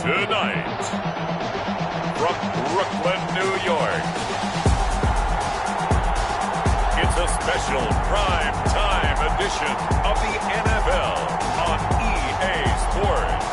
Tonight, from Brooklyn, New York, it's a special prime time edition of the NFL on EA Sports.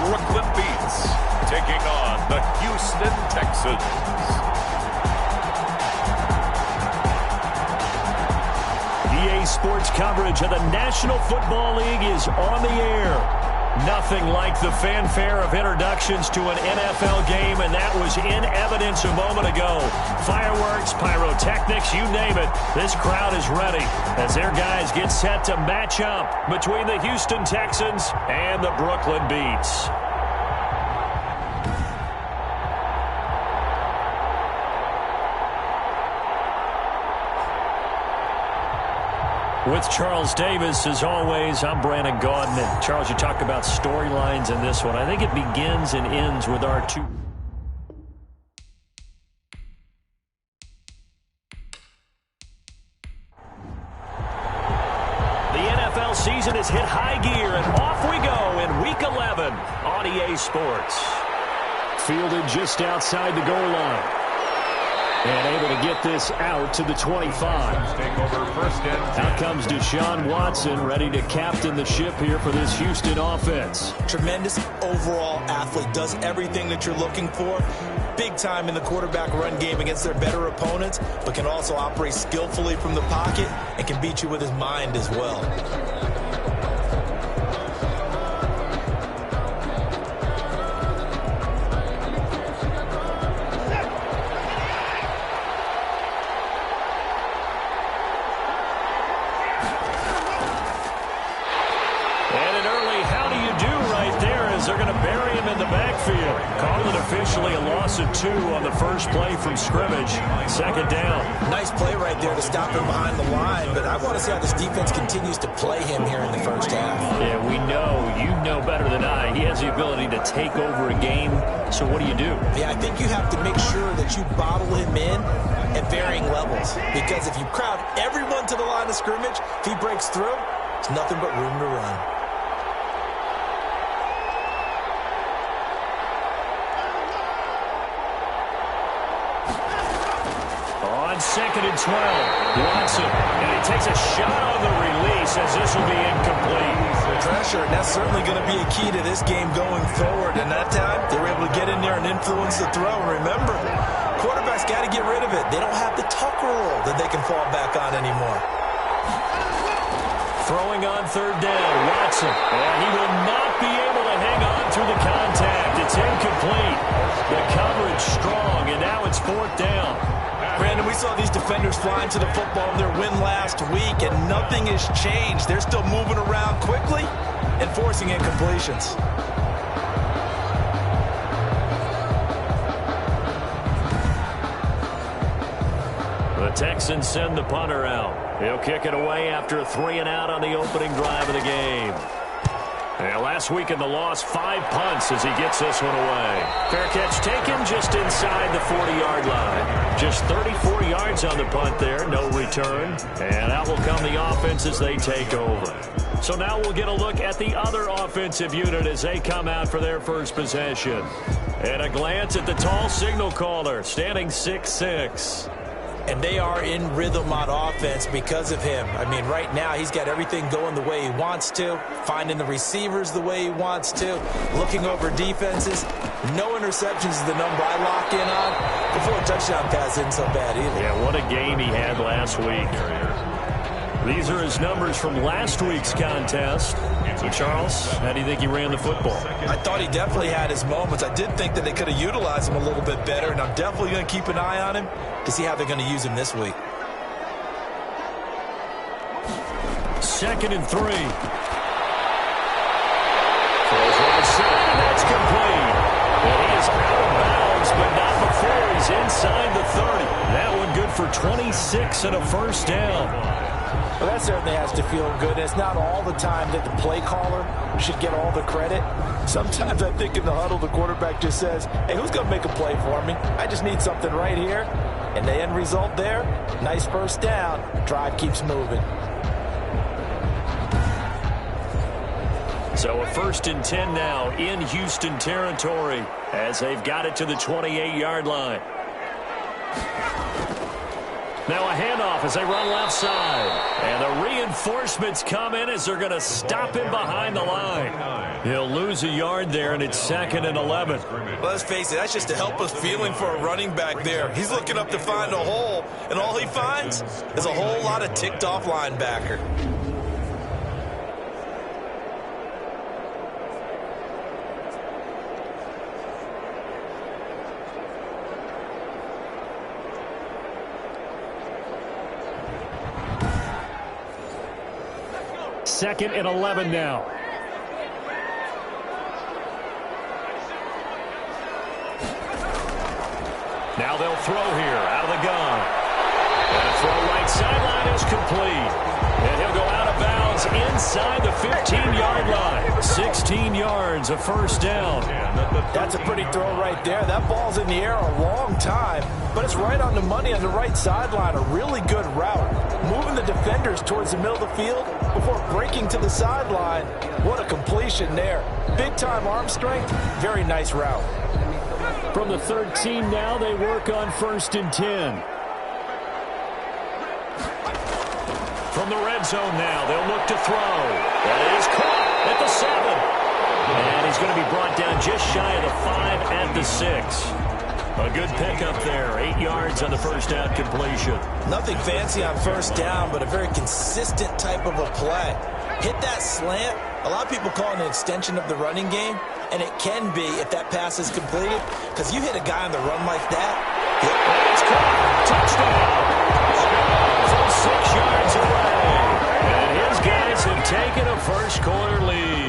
Brooklyn Beats taking on the Houston Texans. EA Sports coverage of the National Football League is on the air. Nothing like the fanfare of introductions to an NFL game, and that was in evidence a moment ago. Fireworks, pyrotechnics, you name it. This crowd is ready as their guys get set to match up between the Houston Texans and the Brooklyn Beats. With Charles Davis, as always, I'm Brandon Gaudin. And Charles, you talk about storylines in this one. I think it begins and ends with our two. The NFL season has hit high gear, and off we go in Week 11 on EA Sports. Fielded just outside the goal line. And able to get this out to the 25. Take over first and 10. Out comes Deshaun Watson, ready to captain the ship here for this Houston offense. Tremendous overall athlete, does everything that you're looking for. Big time in the quarterback run game against their better opponents, but can also operate skillfully from the pocket and can beat you with his mind as well. They're going to bury him in the backfield. Call it officially a loss of 2 on the first play from scrimmage. Second down. Nice play right there to stop him behind the line, but I want to see how this defense continues to play him here in the first half. Yeah, we know, you know better than I, he has the ability to take over a game. So what do you do? Yeah, I think you have to make sure that you bottle him in at varying levels, because if you crowd everyone to the line of scrimmage, if he breaks through, it's nothing but room to run. Second and 12. Watson. And he takes a shot on the release as this will be incomplete. Pressure, and that's certainly going to be a key to this game going forward. And that time, they were able to get in there and influence the throw. And remember, quarterbacks got to get rid of it. They don't have the tuck rule that they can fall back on anymore. Throwing on third down, Watson. And he will not be able to hang on through the contact. It's incomplete. The coverage strong, and now it's fourth down. Brandon, we saw these defenders flying to the football in their win last week, and nothing has changed. They're still moving around quickly and forcing incompletions. The Texans send the punter out. He'll kick it away after a 3-and-out on the opening drive of the game. And last week in the loss, 5 punts as he gets this one away. Fair catch taken just inside the 40-yard line. Just 34 yards on the punt there, no return. And out will come the offense as they take over. So now we'll get a look at the other offensive unit as they come out for their first possession. And a glance at the tall signal caller, standing 6'6". And they are in rhythm on offense because of him. I mean, right now, he's got everything going the way he wants to, finding the receivers the way he wants to, looking over defenses. No interceptions is the number I lock in on. Before a touchdown pass isn't so bad either. Yeah, what a game he had last week. These are his numbers from last week's contest. So, Charles, how do you think he ran the football? I thought he definitely had his moments. I did think that they could have utilized him a little bit better, and I'm definitely going to keep an eye on him to see how they're going to use him this week. Second and 3. Throws right side, and that's complete. And he is out of bounds, but not before he's inside the 30. That one good for 26 and a first down. Well, that certainly has to feel good. It's not all the time that the play caller should get all the credit. Sometimes I think in the huddle, the quarterback just says, hey, who's going to make a play for me? I just need something right here. And the end result there, nice first down. Drive keeps moving. So a 1st and 10 now in Houston territory as they've got it to the 28-yard line. Now a handoff as they run left side. And the reinforcements come in as they're going to stop him behind the line. He'll lose a yard there, and it's 2nd and 11. Let's face it, that's just a helpless feeling for a running back there. He's looking up to find a hole, and all he finds is a whole lot of ticked-off linebacker. Second and 11 now. Now they'll throw here out of the gun. And a throw right sideline is complete. And he'll go out of bounds inside the 15-yard line. 16 yards, a first down. That's a pretty throw right there. That ball's in the air a long time, but it's right on the money on the right sideline. A really good route. Moving the defenders towards the middle of the field before breaking to the sideline. What a completion there. Big-time arm strength. Very nice route. From the 13 now, they work on 1st and 10. From the red zone now, they'll look to throw. That is caught at the 7. And he's going to be brought down just shy of the 5 at the 6. A good pickup there. 8 yards on the first down completion. Nothing fancy on first down, but a very consistent type of a play. Hit that slant. A lot of people call it an extension of the running game, and it can be if that pass is completed, because you hit a guy on the run like that. It's caught. Touchdown. From 6 yards away. And his guys have taken a first-quarter lead.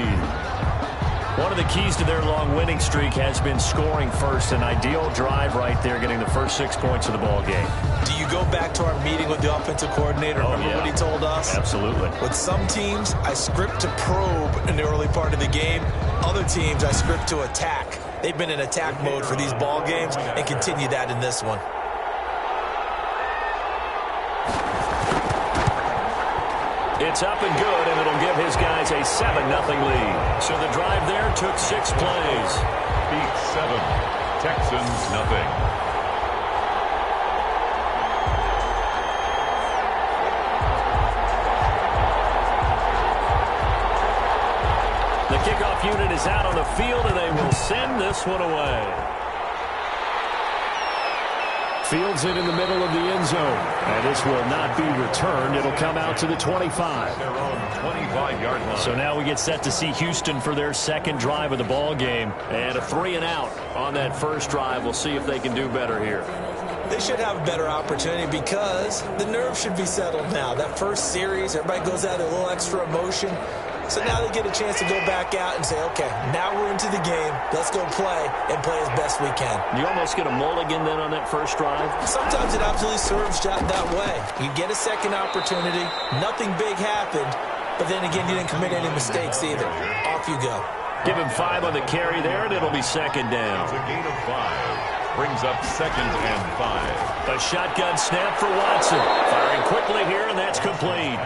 One of the keys to their long winning streak has been scoring first. An ideal drive right there, getting the first 6 points of the ball game. Do you go back to our meeting with the offensive coordinator? Remember what he told us? Absolutely. With some teams, I script to probe in the early part of the game. Other teams, I script to attack. They've been in attack mode for these ball games and continue that in this one. It's up and good, and it'll give his guys a 7-0 lead. So the drive there took 6 plays. Beats 7. Texans nothing. The kickoff unit is out on the field, and they will send this one away. Fields it in the middle of the end zone. And this will not be returned. It'll come out to the 25. Their own 25-yard line. So now we get set to see Houston for their second drive of the ball game. And a 3-and-out on that first drive. We'll see if they can do better here. They should have a better opportunity because the nerves should be settled now. That first series, everybody goes out a little extra emotion. So now they get a chance to go back out and say, okay, now we're into the game. Let's go play and play as best we can. You almost get a mulligan then on that first drive? Sometimes it absolutely serves that way. You get a second opportunity. Nothing big happened. But then again, you didn't commit any mistakes either. Off you go. Give him 5 on the carry there, and it'll be second down. It's a gain of 5. Brings up 2nd and 5. A shotgun snap for Watson. Firing quickly here, and that's complete.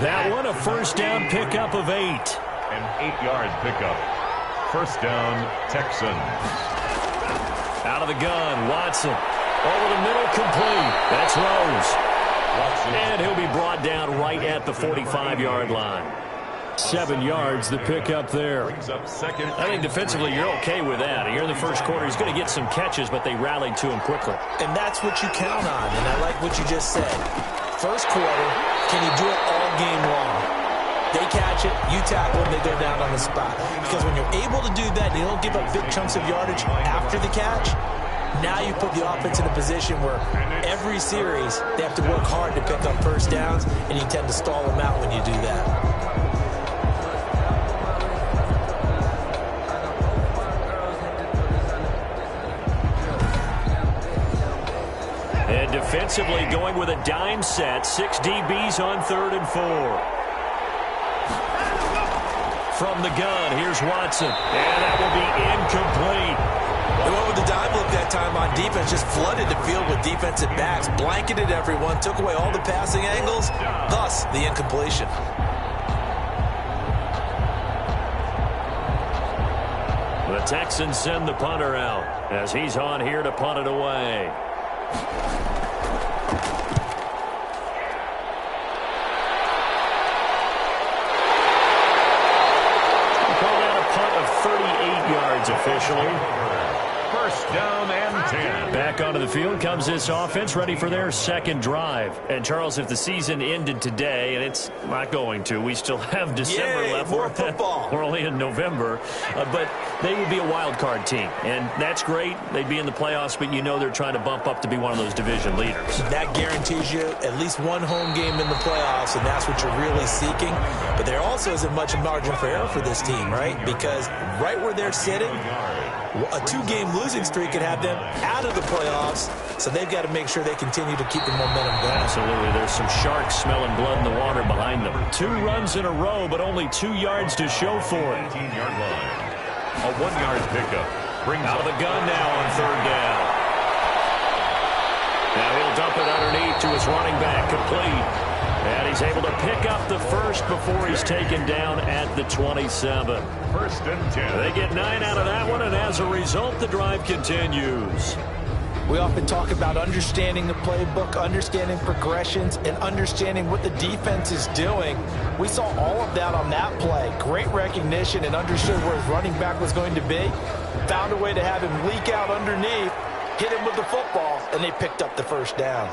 That one, a first down pickup of 8. An 8-yard pickup. First down, Texans. Out of the gun, Watson. Over the middle, complete. That's Rose. Watson. And he'll be brought down right at the 45-yard line. 7 yards, the pickup there. Brings up 2nd. I think defensively you're okay with that. Here in the first quarter, he's going to get some catches, but they rallied to him quickly. And that's what you count on, and I like what you just said. First quarter, can you do it all game long? They catch it, you tackle them, they go down on the spot. Because when you're able to do that, they don't give up big chunks of yardage after the catch. Now you put the offense in a position where every series they have to work hard to pick up first downs, and you tend to stall them out when you do that. And defensively going with a dime set. 6 DBs on 3rd and 4. From the gun, here's Watson. And that will be incomplete. They went with the dime look that time on defense, just flooded the field with defensive backs, blanketed everyone, took away all the passing angles, thus the incompletion. The Texans send the punter out as he's on here to punt it away. Call that a punt of 38 yards officially. First down and 10. Back onto the field comes this offense, ready for their second drive. And, Charles, if the season ended today, and it's not going to, we still have December left. More football. We're only in November. But they would be a wild card team. And that's great. They'd be in the playoffs, but you know they're trying to bump up to be one of those division leaders. That guarantees you at least one home game in the playoffs, and that's what you're really seeking. But there also isn't much margin for error for this team, right? Because right where they're sitting, a 2-game losing streak could have them out of the playoffs, so they've got to make sure they continue to keep the momentum going. Absolutely. There's some sharks smelling blood in the water behind them. 2 runs in a row, but only 2 yards to show for it. 18-yard line. A 1-yard pickup. Brings out of the gun now on 3rd down. Now he'll dump it underneath to his running back, complete. And he's able to pick up the first before he's taken down at the 27. First and 10. They get 9 out of that one, and as a result, the drive continues. We often talk about understanding the playbook, understanding progressions, and understanding what the defense is doing. We saw all of that on that play. Great recognition and understood where his running back was going to be. Found a way to have him leak out underneath, hit him with the football, and they picked up the first down.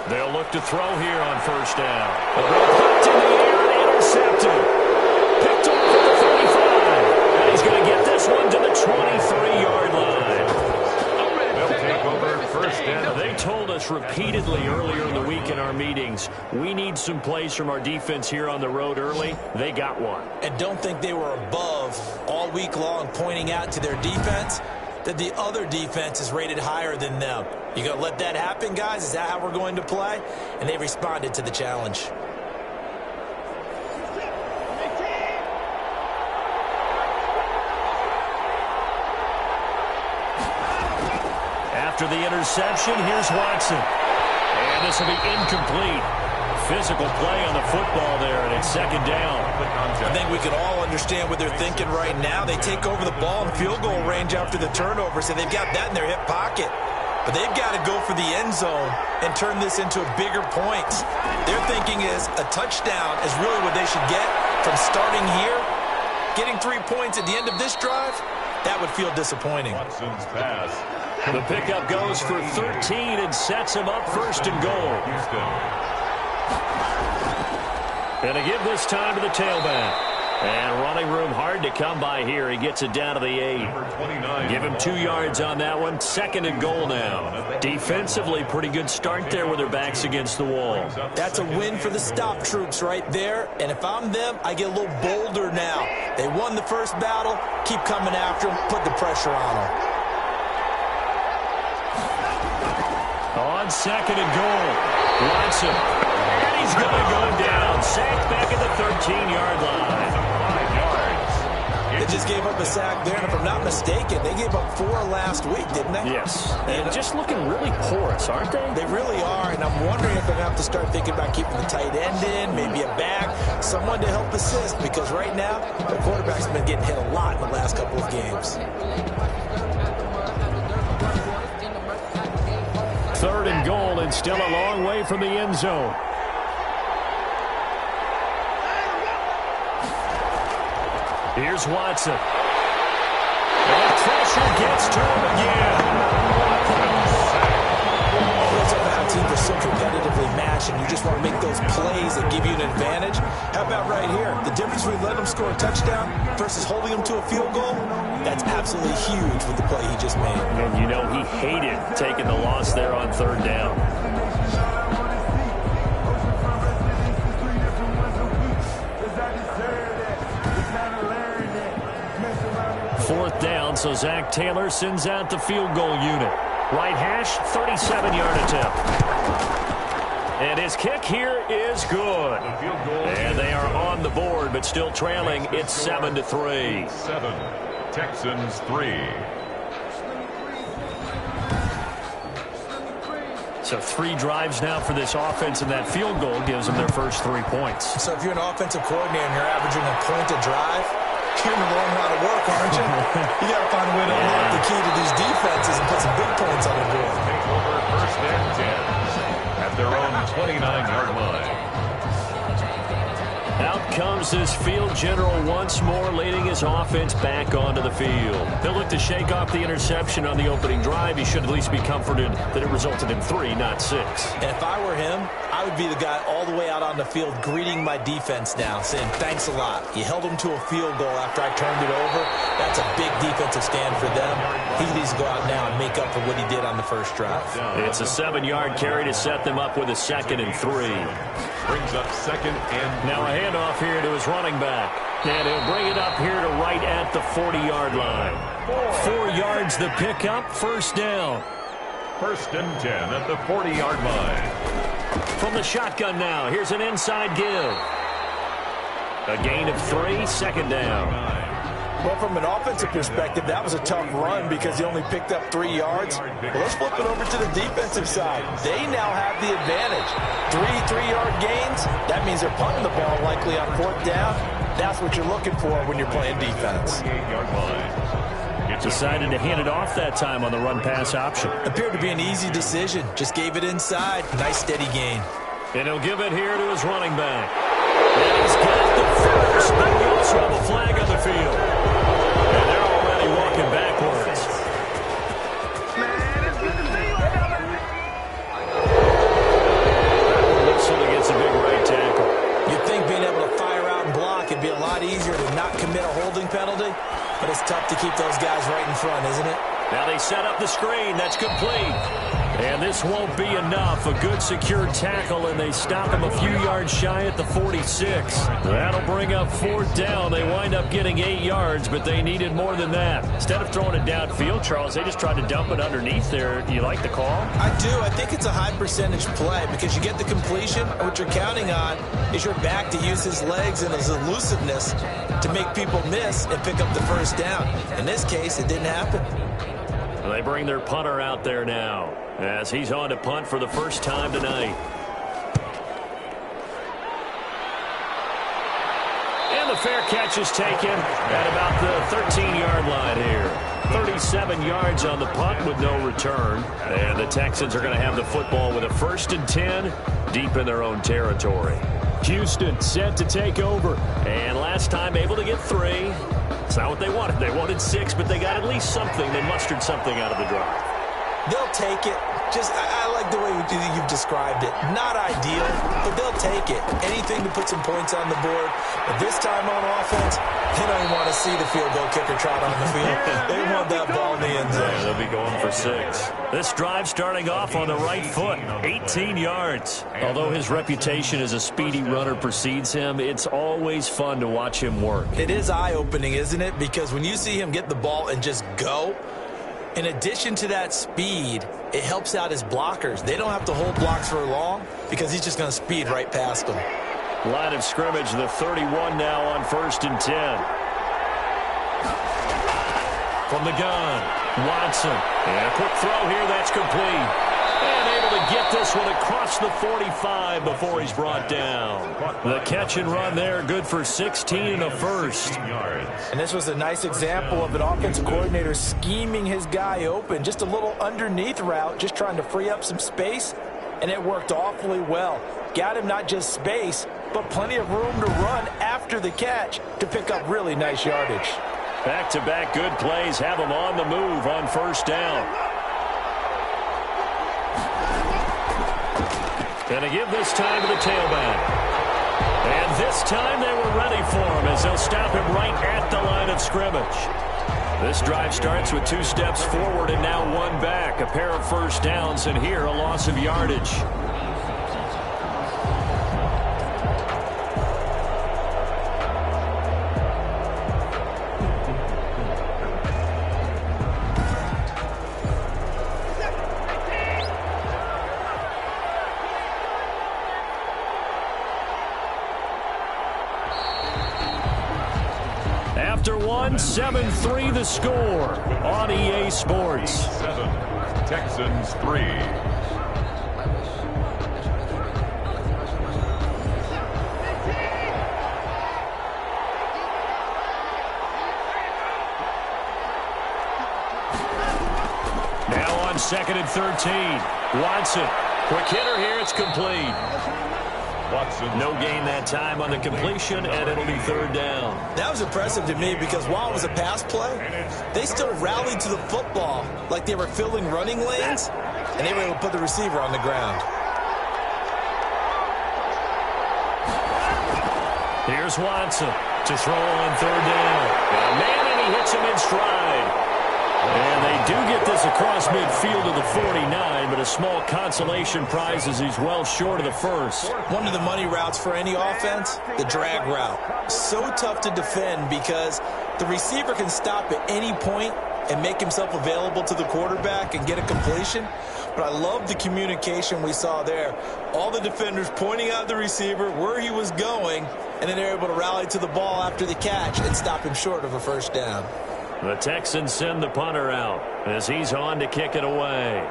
They'll look to throw here on first down. The ball popped in the air and intercepted. Picked off at the 35. And he's going to get this one to the 23-yard line. They'll take over first down. They told us repeatedly earlier in the week in our meetings, we need some plays from our defense here on the road early. They got one. And don't think they were above all week long pointing out to their defense that the other defense is rated higher than them. You going to let that happen, guys? Is that how we're going to play? And they responded to the challenge. After the interception, here's Watson. And this will be incomplete. Physical play on the football there, and it's second down. I think we can all understand what they're thinking right now. They take over the ball in field goal range after the turnover, so they've got that in their hip pocket. But they've got to go for the end zone and turn this into bigger points. Their thinking is a touchdown is really what they should get from starting here. Getting 3 points at the end of this drive, that would feel disappointing. Watson's pass. The pickup goes for 13 and sets him up first and goal. And to give this time to the tailback. And running room hard to come by here. He gets it down to the 8. Give him 2 yards on that one. Second and goal now. Defensively, pretty good start there with their backs against the wall. That's a win for the stop troops right there. And if I'm them, I get a little bolder now. They won the first battle. Keep coming after them. Put the pressure on them. On second and goal. Watson. And he's going to go down. Sacked back at the 13-yard line. 5 yards. They just gave up a sack there, and if I'm not mistaken, they gave up 4 last week, didn't they? Yes. And just looking really porous, aren't they? They really are, and I'm wondering if they're going to have to start thinking about keeping the tight end in, maybe a back, someone to help assist, because right now, the quarterback's been getting hit a lot in the last couple of games. Third and goal, and still a long way from the end zone. Here's Watson. And pressure gets to him again. Those teams are so competitively matched, and you just want to make those plays that give you an advantage. How about right here? The difference between letting them score a touchdown versus holding them to a field goal, that's absolutely huge with the play he just made. And you know he hated taking the loss there on third down. Fourth down, so Zach Taylor sends out the field goal unit. Right hash, 37-yard attempt. And his kick here is good. And they are on the board, but still trailing. It's 7-3. 7, Texans 3. So 3 drives now for this offense, and that field goal gives them their first 3 points. So if you're an offensive coordinator and you're averaging a point a drive, you're in the wrong line of work, aren't you? You got to find a way to unlock the key to these defenses and put some big points on the board. Take over first and 10 at their own 29-yard line. Out comes this field general once more, leading his offense back onto the field. He'll look to shake off the interception on the opening drive. He should at least be comforted that it resulted in 3, not 6. And if I were him, I would be the guy all the way out on the field greeting my defense now, saying thanks a lot. You held them to a field goal after I turned it over. That's a big defensive stand for them. He needs to go out now and make up for what he did on the first drive. It's a 7-yard carry to set them up with a 2nd and 3. Brings up 2nd and 3. Now a handoff here to his running back. And he'll bring it up here to right at the 40-yard line. 4 yards the pickup, first down. First and 10 at the 40-yard line. From the shotgun now, here's an inside give. A gain of 3, second down. Well, from an offensive perspective, that was a tough run because he only picked up 3 yards. Well, let's flip it over to the defensive side. They now have the advantage. 3 3-yard gains, that means they're punting the ball likely on 4th down. That's what you're looking for when you're playing defense. 48-yard line. Decided to hand it off that time on the run-pass option. Appeared to be an easy decision. Just gave it inside. Nice steady gain. And he'll give it here to his running back. And he's got the first, but we also have a flag on the field. And they're already walking backwards. Whistle against a big right tackle. You'd think being able to fire out and block would be a lot easier to not commit a holding penalty. But it's tough to keep those guys right in front, isn't it? Now they set up the screen. That's complete. And this won't be enough. A good secure tackle, and they stop him a few yards shy at the 46. That'll bring up 4th down. They wind up getting 8 yards, but they needed more than that. Instead of throwing it downfield, Charles, they just tried to dump it underneath there. Do you like the call? I do. I think it's a high percentage play because you get the completion. What you're counting on is your back to use his legs and his elusiveness to make people miss and pick up the first down. In this case, it didn't happen. They bring their punter out there now as he's on to punt for the first time tonight. And the fair catch is taken at about the 13-yard line here. 37 yards on the punt with no return. And the Texans are going to have the football with a 1st and 10 deep in their own territory. Houston set to take over. And last time able to get 3. It's not what they wanted. They wanted 6, but they got at least something. They mustered something out of the drive. They'll take it. I like the way you've described it. Not ideal, but they'll take it. Anything to put some points on the board. But this time on offense, they don't even want to see the field goal kicker trot on the field. They want that ball in the end zone. Yeah, they'll be going for 6. This drive starting off on the right foot, 18 yards. Although his reputation as a speedy runner precedes him, it's always fun to watch him work. It is eye-opening, isn't it? Because when you see him get the ball and just go, in addition to that speed, it helps out his blockers. They don't have to hold blocks for long because he's just going to speed right past them. Line of scrimmage, the 31 now on 1st and 10. From the gun, Watson. And a quick throw here, that's complete. And able to get this one across the 45 before he's brought down. The catch and run there, good for 16 and a first. And this was a nice example of an offensive coordinator scheming his guy open. Just a little underneath route, just trying to free up some space. And it worked awfully well. Got him not just space, but plenty of room to run after the catch to pick up really nice yardage. Back-to-back good plays have him on the move on 1st down. And to give this time to the tailback. And this time they were ready for him as they'll stop him right at the line of scrimmage. This drive starts with 2 steps forward and now 1 back. A pair of first downs, and here a loss of yardage. after one. 7-3 the score on EA Sports. 7, Texans 3. Now on 2nd and 13. Watson. Quick hitter here. It's complete. Watson. No gain that time on the completion, and it'll be 3rd down. That was impressive to me because while it was a pass play, they still rallied to the football like they were filling running lanes, and they were able to put the receiver on the ground. Here's Watson to throw on 3rd down. Got a man, and he hits him in stride. And they do get this across midfield to the 49, but a small consolation prize as he's well short of the first. One of the money routes for any offense, the drag route. So tough to defend because the receiver can stop at any point and make himself available to the quarterback and get a completion. But I love the communication we saw there. All the defenders pointing out the receiver, where he was going, and then they're able to rally to the ball after the catch and stop him short of a 1st down. The Texans send the punter out as he's on to kick it away.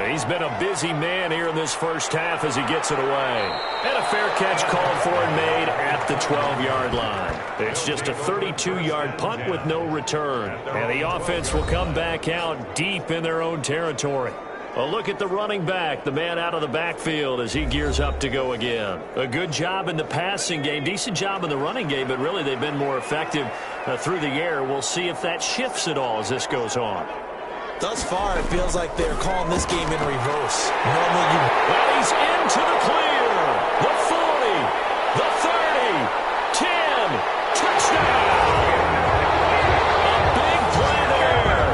He's been a busy man here in this first half as he gets it away. And a fair catch called for and made at the 12-yard line. It's just a 32-yard punt with no return. And the offense will come back out deep in their own territory. A look at the running back, the man out of the backfield as he gears up to go again. A good job in the passing game, decent job in the running game, but really they've been more effective through the air. We'll see if that shifts at all as this goes on. Thus far, it feels like they're calling this game in reverse. Normally Well, he's into the clear. The 40, the 30, 10, touchdown. A big play there.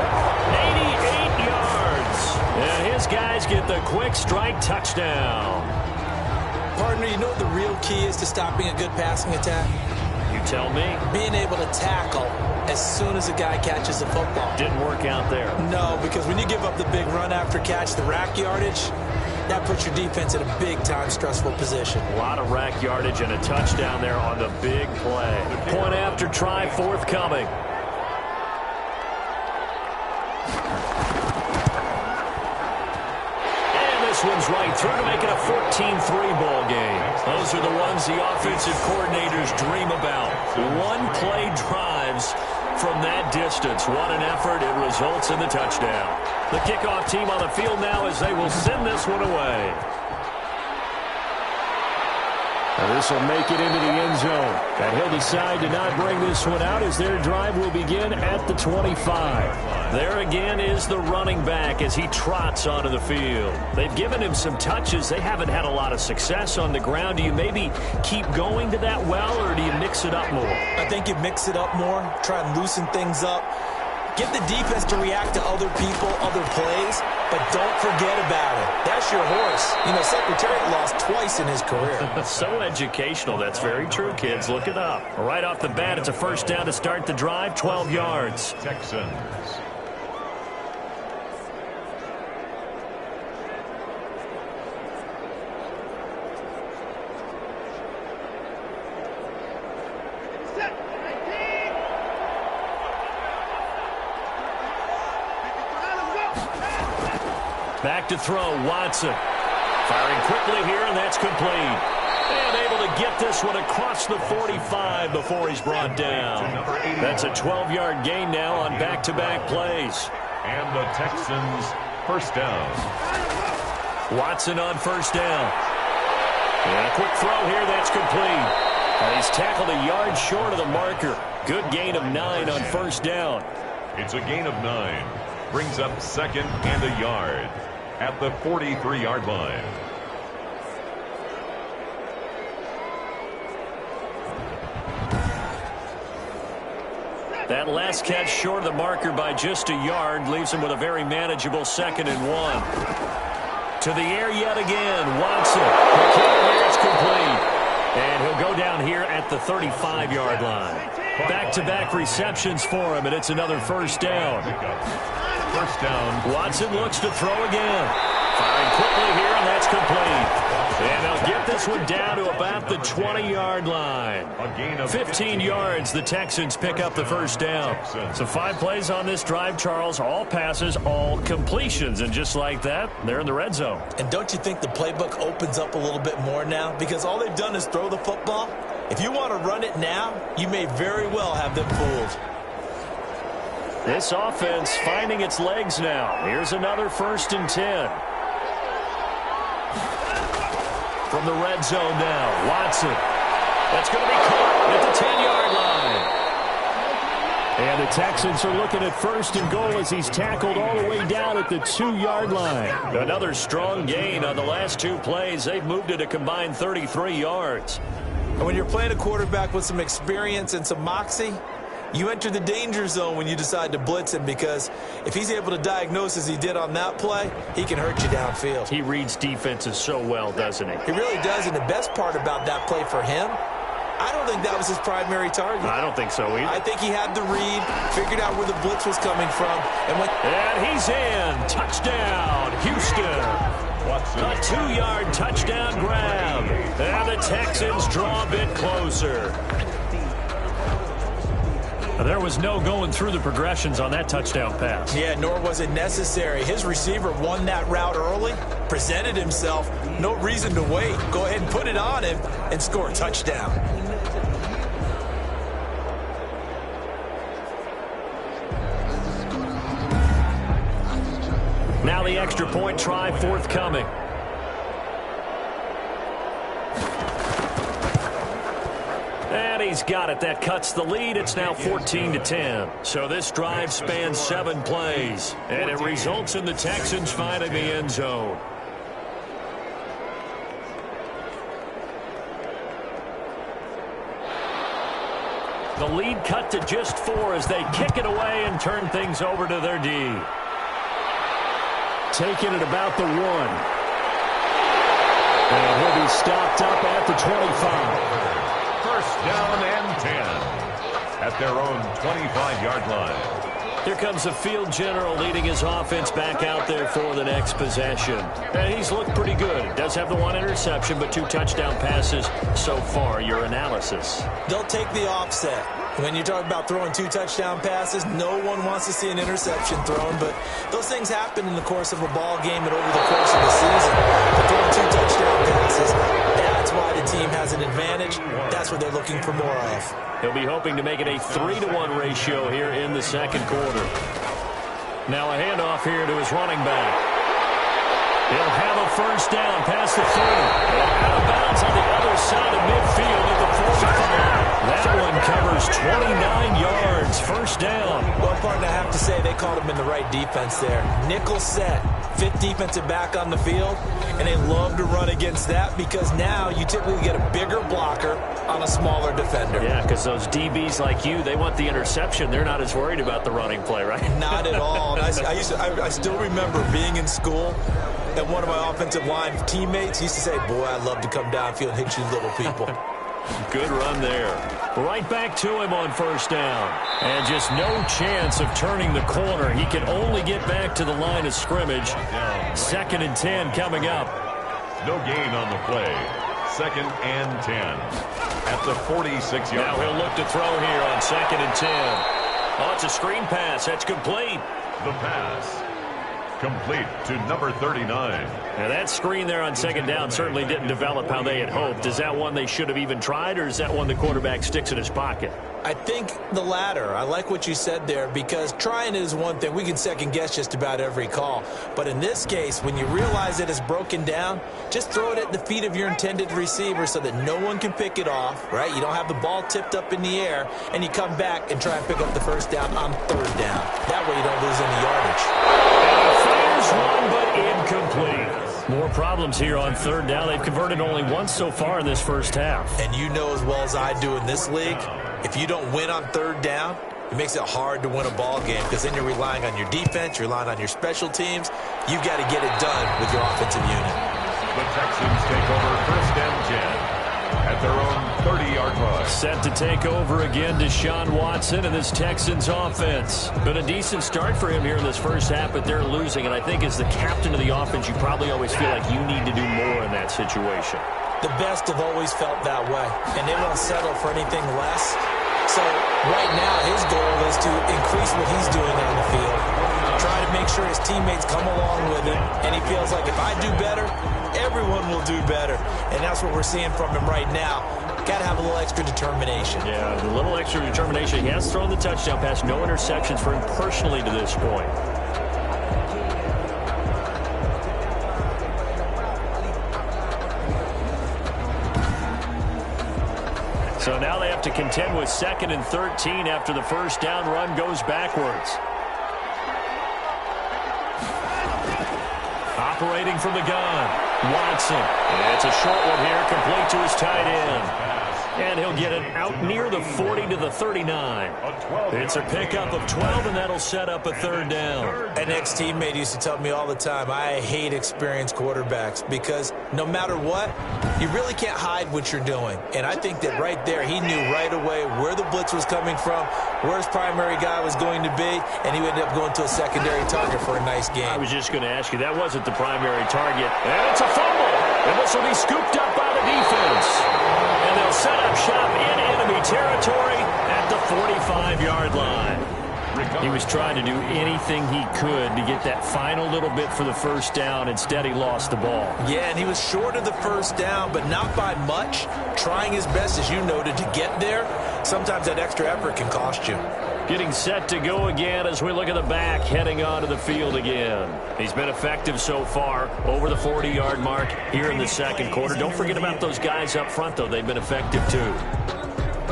88 yards. And his guys get the quick strike touchdown. Partner, you know what the real key is to stopping a good passing attack? You tell me. Being able to tackle as soon as a guy catches the football. Didn't work out there. No, because when you give up the big run after catch, the rack yardage, that puts your defense in a big-time stressful position. A lot of rack yardage and a touchdown there on the big play. Point after try forthcoming. This one's right through to make it a 14-3 ball game. Those are the ones the offensive coordinators dream about. One-play drives from that distance. What an effort. It results in the touchdown. The kickoff team on the field now as they will send this one away. This will make it into the end zone. And he'll decide to not bring this one out as their drive will begin at the 25. There again is the running back as he trots onto the field. They've given him some touches. They haven't had a lot of success on the ground. Do you maybe keep going to that well, or do you mix it up more? I think you mix it up more, try and loosen things up. Get the defense to react to other people, other plays, but don't forget about it. That's your horse. You know, Secretariat lost twice in his career. So educational. That's very true, kids. Look it up. Right off the bat, it's a 1st down to start the drive, 12 yards. Texans. Back to throw, Watson. Firing quickly here, and that's complete. And able to get this one across the 45 before he's brought down. That's a 12-yard gain now on back-to-back plays. And the Texans 1st down. Watson on 1st down. And a quick throw here, that's complete. And he's tackled a yard short of the marker. Good gain of 9 on 1st down. It's a gain of 9. Brings up 2nd and a yard at the 43-yard line. That last catch short of the marker by just a yard leaves him with a very manageable 2nd and 1. To the air yet again, Watson. The kick there is complete. And he'll go down here at the 35-yard line. Back-to-back receptions for him, and it's another 1st down. 1st down. Watson looks to throw again. Firing quickly here, and that's complete. And they'll get this one down to about the 20-yard line. 15 yards, the Texans pick up the first down. So 5 plays on this drive, Charles. All passes, all completions. And just like that, they're in the red zone. And don't you think the playbook opens up a little bit more now? Because all they've done is throw the football. If you want to run it now, you may very well have them fooled. This offense finding its legs now. Here's another 1st and 10. From the red zone now, Watson. That's going to be caught at the 10-yard line. And the Texans are looking at 1st and goal as he's tackled all the way down at the 2-yard line. Another strong gain on the last 2 plays. They've moved it a combined 33 yards. And when you're playing a quarterback with some experience and some moxie, you enter the danger zone when you decide to blitz him, because if he's able to diagnose as he did on that play, he can hurt you downfield. He reads defenses so well, doesn't he? He really does, and the best part about that play for him, I don't think that was his primary target. I don't think so either. I think he had the read, figured out where the blitz was coming from, and he's in. Touchdown, Houston. A 2-yard touchdown grab. And the Texans draw a bit closer. There was no going through the progressions on that touchdown pass. Yeah, nor was it necessary. His receiver won that route early, presented himself. No reason to wait. Go ahead and put it on him and score a touchdown. Now the extra point try forthcoming. And he's got it. That cuts the lead. It's now 14-10. So this drive spans 7 plays, and it results in the Texans finding the end zone. The lead cut to just 4 as they kick it away and turn things over to their D. Taking it about the 1. And he'll be stopped up at the 25. First down and 10 at their own 25-yard line. Here comes the field general leading his offense back out there for the next possession. And he's looked pretty good. Does have the 1 interception, but 2 touchdown passes so far. Your analysis? They'll take the offset. When you talk about throwing 2 touchdown passes, no one wants to see an interception thrown, but those things happen in the course of a ball game and over the course of the season. But throwing 2 touchdown passes, that's why the team has an advantage. That's what they're looking for more of. He'll be hoping to make it a 3-to-1 ratio here in the second quarter. Now a handoff here to his running back. He'll have a first down past the 30. And out of bounds on the other side of midfield at the 45. That one covers 29 yards. First down. One part I have to say, they called him in the right defense there. Nickel set. 5th defensive back on the field, and they love to run against that because now you typically get a bigger blocker on a smaller defender. Yeah, because those DBs like you, they want the interception. They're not as worried about the running play, right? Not at all. I still remember being in school, and one of my offensive line teammates used to say, boy, I'd love to come downfield and hit you little people. Good run there. Right back to him on first down. And just no chance of turning the corner. He can only get back to the line of scrimmage. 2nd and 10 coming up. No gain on the play. 2nd and 10 at the 46-yard line. Now he'll look to throw here on 2nd and 10. Oh, it's a screen pass. That's complete. The pass complete to number 39. Now that screen there on 2nd down certainly didn't develop how they had hoped. Is that one they should have even tried, or is that one the quarterback sticks in his pocket? I think the latter. I like what you said there, because trying it is one thing. We can second guess just about every call. But in this case, when you realize that it's broken down, just throw it at the feet of your intended receiver so that no one can pick it off, right? You don't have the ball tipped up in the air, and you come back and try and pick up the first down on 3rd down. That way you don't lose any yardage. One, but incomplete. More problems here on 3rd down. They've converted only once so far in this first half. And you know as well as I do in this league, if you don't win on 3rd down, it makes it hard to win a ball game, because then you're relying on your defense, you're relying on your special teams. You've got to get it done with your offensive unit. The Texans take over 1st and 10 at their own 30-yard line. Set to take over again, Deshaun Watson and this Texans offense. Been a decent start for him here in this first half, but they're losing. And I think as the captain of the offense, you probably always feel like you need to do more in that situation. The best have always felt that way, and they won't settle for anything less. So right now, his goal is to increase what he's doing on the field, try to make sure his teammates come along with him, and he feels like if I do better, everyone will do better. And that's what we're seeing from him right now. Got to have a little extra determination. Yeah, a little extra determination. He has thrown the touchdown pass, no interceptions for him personally to this point. So now they have to contend with 2nd and 13 after the first down run goes backwards. Operating from the gun, Watson. It's a short one here, complete to his tight end. And he'll get it out near the 40 to the 39. It's a pickup of 12, and that'll set up a 3rd down. An ex-teammate used to tell me all the time, I hate experienced quarterbacks because no matter what, you really can't hide what you're doing. And I think that right there, he knew right away where the blitz was coming from, where his primary guy was going to be, and he ended up going to a secondary target for a nice game. I was just going to ask you, that wasn't the primary target. And it's a fumble. And this will be scooped up by the defense. And they'll set up shop in enemy territory at the 45-yard line. He was trying to do anything he could to get that final little bit for the first down. Instead, he lost the ball. Yeah, and he was short of the first down, but not by much. Trying his best, as you noted, to get there. Sometimes that extra effort can cost you. Getting set to go again as we look at the back, heading onto the field again. He's been effective so far, over the 40-yard mark here in the second quarter. Don't forget about those guys up front, though. They've been effective, too.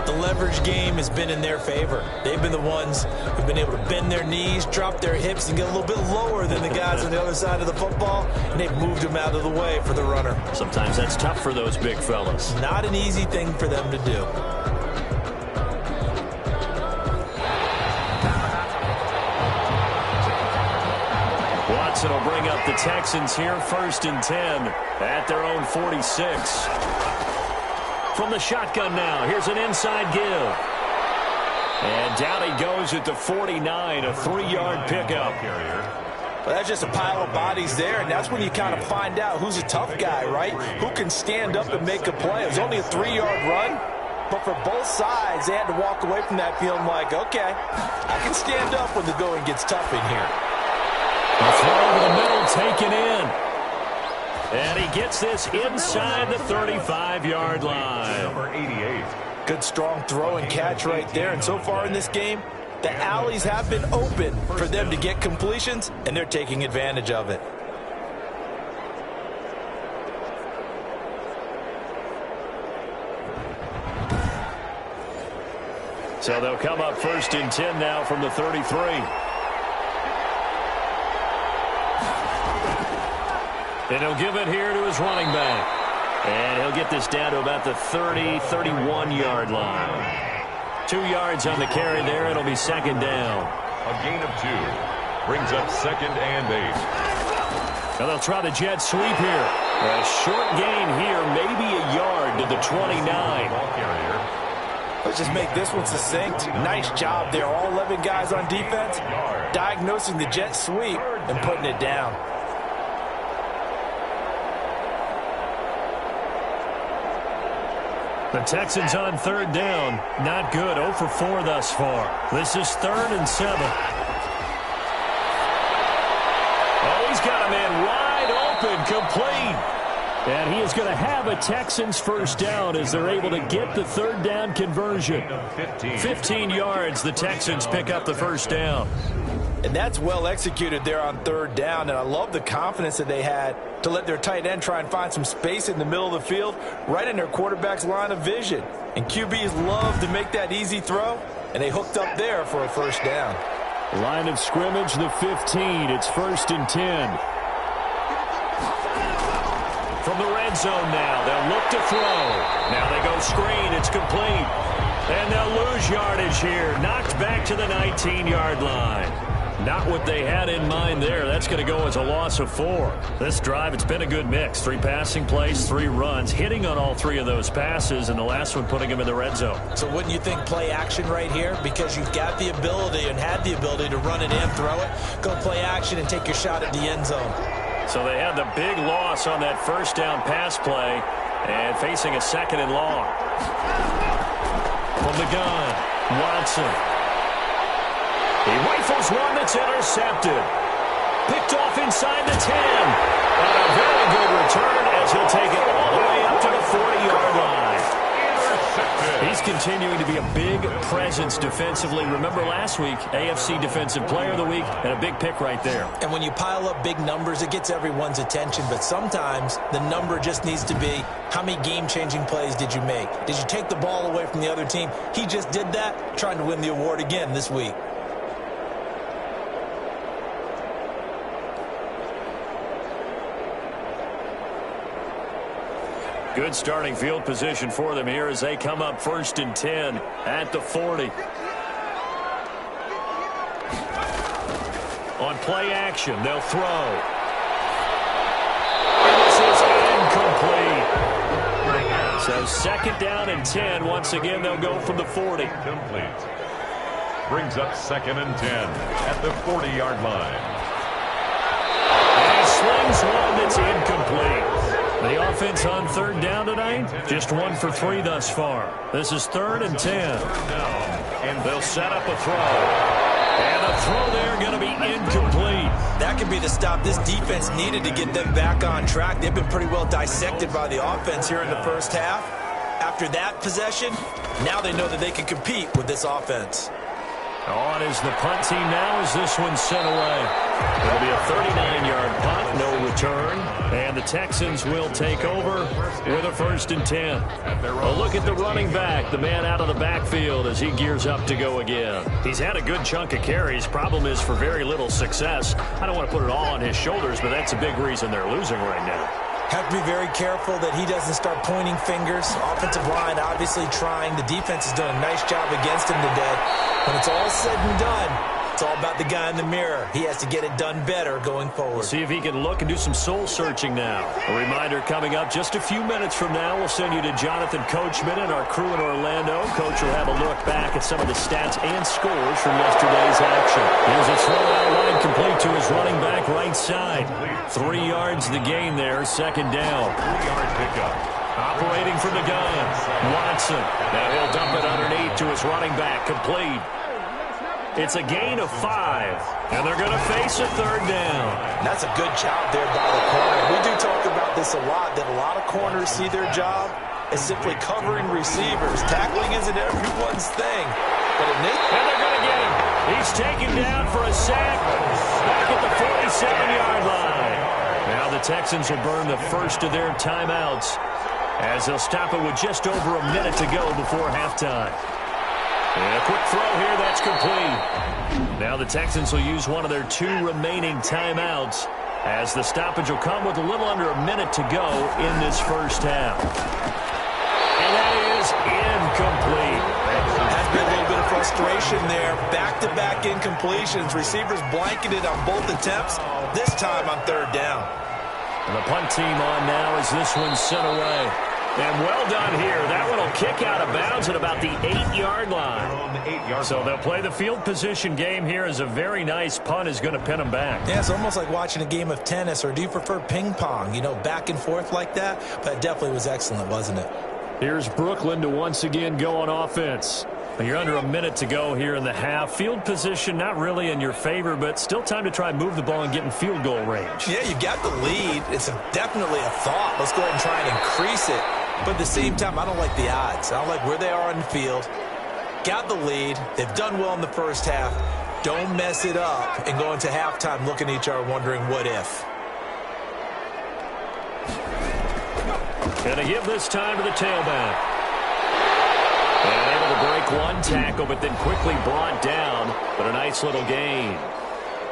The leverage game has been in their favor. They've been the ones who've been able to bend their knees, drop their hips, and get a little bit lower than the guys on the other side of the football, and they've moved them out of the way for the runner. Sometimes that's tough for those big fellas. Not an easy thing for them to do. Watson will bring up the Texans here, 1st and 10 at their own 46. From the shotgun now, here's an inside give. And down he goes at the 49, a 3-yard pickup. Well, that's just a pile of bodies there, and that's when you kind of find out who's a tough guy, right? Who can stand up and make a play. It was only a 3-yard run, but for both sides, they had to walk away from that feeling like, okay, I can stand up when the going gets tough in here. A throw over the middle taken in. And he gets this inside the 35-yard line. Number 88. Good strong throw and catch right there. And so far in this game, the alleys have been open for them to get completions, and they're taking advantage of it. So they'll come up 1st and 10 now from the 33. And he'll give it here to his running back. And he'll get this down to about the 30, 31-yard line. 2 yards on the carry there. It'll be 2nd down. A gain of 2. Brings up 2nd and 8. Now they'll try the jet sweep here. A short gain here, maybe a yard to the 29. Ball carrier. Let's just make this one succinct. Nice job there. All 11 guys on defense diagnosing the jet sweep and putting it down. The Texans on 3rd down. Not good. 0 for 4 thus far. This is 3rd and 7. Oh, he's got a man wide open, complete. And he is going to have a Texans first down as they're able to get the 3rd down conversion. 15 yards, the Texans pick up the first down. And that's well executed there on 3rd down. And I love the confidence that they had to let their tight end try and find some space in the middle of the field, right in their quarterback's line of vision. And QBs love to make that easy throw, and they hooked up there for a first down. Line of scrimmage, the 15. It's 1st and 10. From the red zone now, they'll look to throw. Now they go screen. It's complete. And they'll lose yardage here. Knocked back to the 19-yard line. Not what they had in mind there. That's going to go as a loss of 4. This drive, it's been a good mix. 3 passing plays, 3 runs, hitting on all 3 of those passes, and the last one putting him in the red zone. So wouldn't you think play action right here? Because you've got the ability and had the ability to run it in, throw it, go play action, and take your shot at the end zone. So they had the big loss on that first down pass play and facing a 2nd and long. From the gun, Watson. He rifles one that's intercepted. Picked off inside the 10. And a very good return as he'll take it all the way up to the 40-yard line. He's continuing to be a big presence defensively. Remember last week, AFC Defensive Player of the Week, and a big pick right there. And when you pile up big numbers, it gets everyone's attention. But sometimes the number just needs to be, how many game-changing plays did you make? Did you take the ball away from the other team? He just did that, trying to win the award again this week. Good starting field position for them here as they come up 1st and 10 at the 40. On play action, they'll throw. This is incomplete. So 2nd down and 10. Once again, they'll go from the 40. Complete. Brings up 2nd and 10 at the 40-yard line. And he slings one that's incomplete. The offense on 3rd down tonight, just 1 for 3 thus far. This is 3rd and 10. And they'll set up a throw. And the throw there going to be incomplete. That could be the stop this defense needed to get them back on track. They've been pretty well dissected by the offense here in the first half. After that possession, now they know that they can compete with this offense. On is the punt team now as this one's sent away. It'll be a 39-yard punt, no return. And the Texans will take over with a 1st and 10. A look at the running back, the man out of the backfield as he gears up to go again. He's had a good chunk of carries. Problem is for very little success. I don't want to put it all on his shoulders, but that's a big reason they're losing right now. Have to be very careful that he doesn't start pointing fingers. Offensive line obviously trying. The defense has done a nice job against him today. When it's all said and done, it's all about the guy in the mirror. He has to get it done better going forward. See if he can look and do some soul searching now. A reminder coming up just a few minutes from now. We'll send you to Jonathan Coachman and our crew in Orlando. Coach will have a look back at some of the stats and scores from yesterday's action. Here's a throw out line complete to his running back right side. 3 yards the gain there, 2nd down. 3-yard pickup. Operating from the gun, Watson. Now he'll dump it underneath to his running back, complete. It's a gain of 5, and they're going to face a 3rd down. That's a good job there by the corner. We do talk about this a lot, that a lot of corners see their job as simply covering receivers. Tackling isn't everyone's thing. But in this, and they're going to get him. He's taken down for a sack back at the 47-yard line. Now the Texans will burn the first of their timeouts as they'll stop it with just over a minute to go before halftime. And a quick throw here, that's complete. Now the Texans will use one of their 2 remaining timeouts as the stoppage will come with a little under a minute to go in this first half. And that is incomplete. Has been a little bit of frustration there. Back-to-back incompletions. Receivers blanketed on both attempts, this time on 3rd down. And the punt team on now as this one's sent away. And well done here. That one will kick out of bounds at about the 8-yard line. So they'll play the field position game here as a very nice punt is going to pin them back. Yeah, it's almost like watching a game of tennis, or do you prefer ping pong? You know, back and forth like that? But it definitely was excellent, wasn't it? Here's Brooklyn to once again go on offense. You're under a minute to go here in the half. Field position not really in your favor, but still time to try and move the ball and get in field goal range. Yeah, you got the lead. It's definitely a thought. Let's go ahead and try and increase it. But at the same time, I don't like the odds. I don't like where they are on the field. Got the lead. They've done well in the first half. Don't mess it up and go into halftime looking at each other wondering what if. Going to give this time to the tailback. And able to break one tackle, but then quickly brought down. But a nice little gain.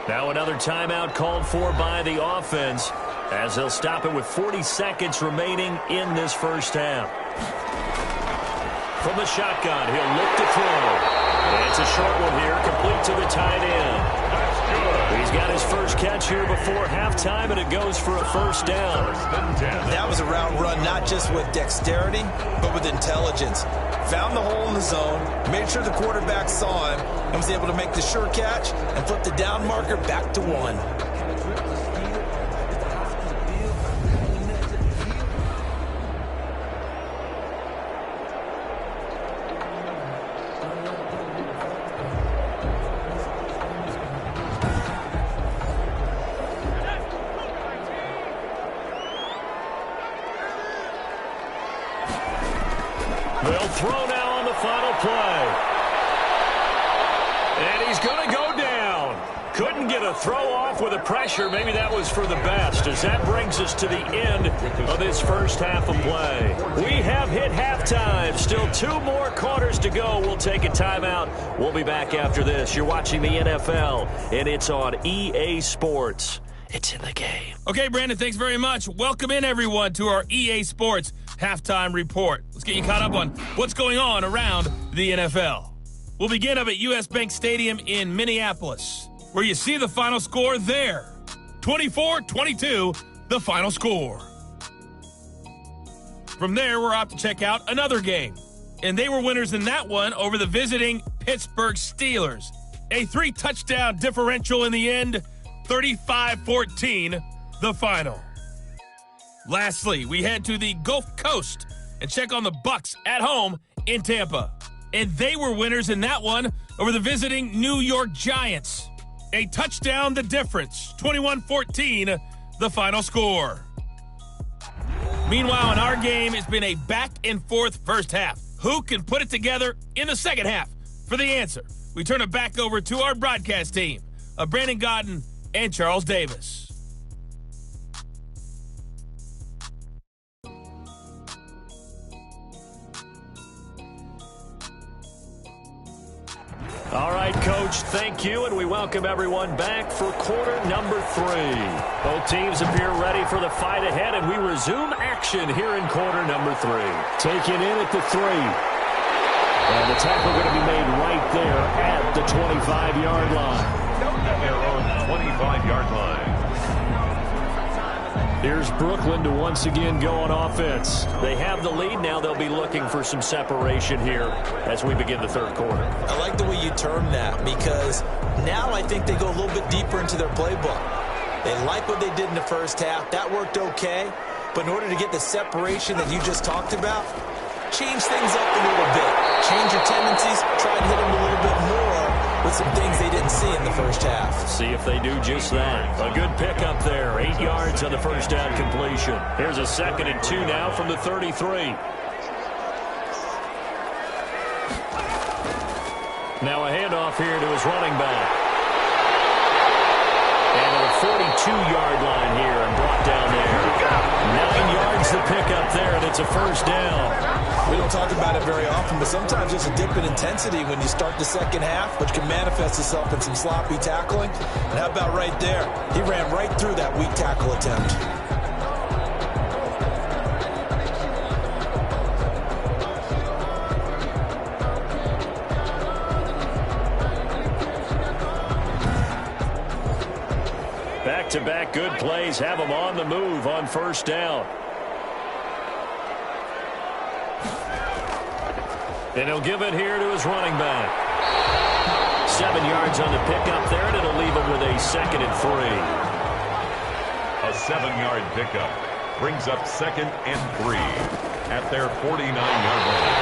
Now another timeout called for by the offense as they'll stop it with 40 seconds remaining in this first half. From the shotgun, he'll look to throw. And it's a short one here, complete to the tight end. got his first catch here before halftime, and it goes for a first down. That was a route run, not just with dexterity, but with intelligence. Found the hole in the zone, made sure the quarterback saw him, and was able to make the sure catch and flip the down marker back to 1. They'll throw now on the final play. And he's going to go down. Couldn't get a throw off with the pressure. Maybe that was for the best, as that brings us to the end of this first half of play. We have hit halftime. Still 2 more quarters to go. We'll take a timeout. We'll be back after this. You're watching the NFL, and it's on EA Sports. It's in the game. Okay, Brandon, thanks very much. Welcome in, everyone, to our EA Sports Halftime Report. Let's get you caught up on what's going on around the NFL. We'll begin up at US Bank Stadium in Minneapolis, where you see the final score there. 24-22, the final score. From there, we're off to check out another game. And they were winners in that one over the visiting Pittsburgh Steelers. A 3-touchdown differential in the end, 35-14, the final. Lastly, we head to the Gulf Coast and check on the Bucs at home in Tampa. And they were winners in that one over the visiting New York Giants. A touchdown the difference, 21-14, the final score. Meanwhile, in our game, it's been a back-and-forth first half. Who can put it together in the second half? For the answer, we turn it back over to our broadcast team of Brandon Godden and Charles Davis. All right, Coach, thank you, and we welcome everyone back for quarter number 3. Both teams appear ready for the fight ahead, and we resume action here in quarter number 3. Taken in at the 3. And the tackle going to be made right there at the 25-yard line. At their own 25-yard line. Here's Brooklyn to once again go on offense. They have the lead now. They'll be looking for some separation here as we begin the third quarter. I like the way you term that, because now I think they go a little bit deeper into their playbook. They like what they did in the first half. That worked okay. But in order to get the separation that you just talked about, change things up a little bit. Change your tendencies. Try and hit them a little bit more with some things they didn't see in the first half. See if they do just that. A good pickup there. 8 yards on the first down completion. Here's a 2nd and 2 now from the 33. Now a handoff here to his running back. And a 42-yard line here and brought down there. 9 yards to pick up there, and it's a first down. We don't talk about it very often, but sometimes there's a dip in intensity when you start the second half, which can manifest itself in some sloppy tackling. And how about right there? He ran right through that weak tackle attempt. Back-to-back good plays have him on the move on first down. And he'll give it here to his running back. 7 yards on the pickup there, and it'll leave him with a 2nd and 3. A 7-yard pickup brings up 2nd and 3 at their 49-yard line.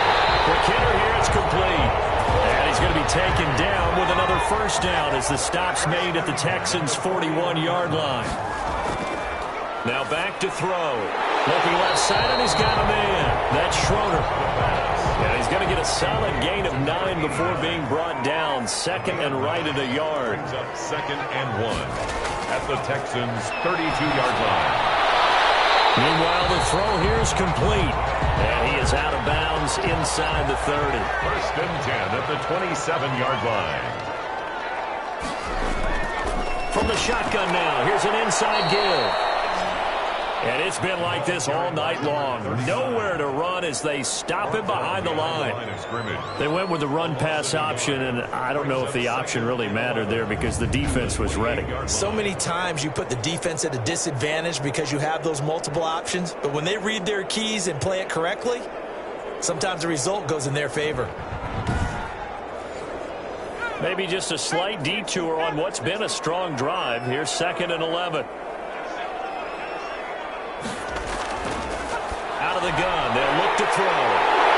Quick hitter here, it's complete. And he's going to be taken down with another first down as the stop's made at the Texans' 41-yard line. Now back to throw. Looking left side, and he's got a man. That's Schroeder. And he's going to get a solid gain of 9 before being brought down. 2nd and right at a yard. Brings up 2nd and 1 at the Texans' 32-yard line. Meanwhile, the throw here is complete. And he is out of bounds inside the 30. 1st and 10 at the 27-yard line. From the shotgun now, here's an inside give. And it's been like this all night long. Nowhere to run as they stop him behind the line. They went with the run-pass option, and I don't know if the option really mattered there because the defense was ready. So many times you put the defense at a disadvantage because you have those multiple options, but when they read their keys and play it correctly, sometimes the result goes in their favor. Maybe just a slight detour on what's been a strong drive. Here's 2nd and 11. Out of the gun, they'll look to throw.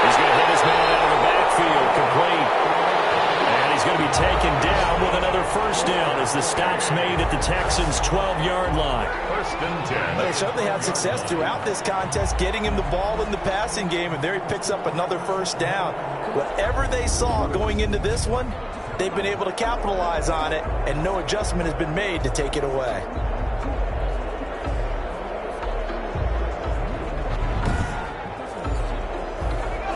He's going to hit his man out of the backfield, complete. And he's going to be taken down with another first down as the stop's made at the Texans' 12-yard line. 1st and 10. They certainly had success throughout this contest getting him the ball in the passing game, and there he picks up another first down. Whatever they saw going into this one, they've been able to capitalize on it, and no adjustment has been made to take it away.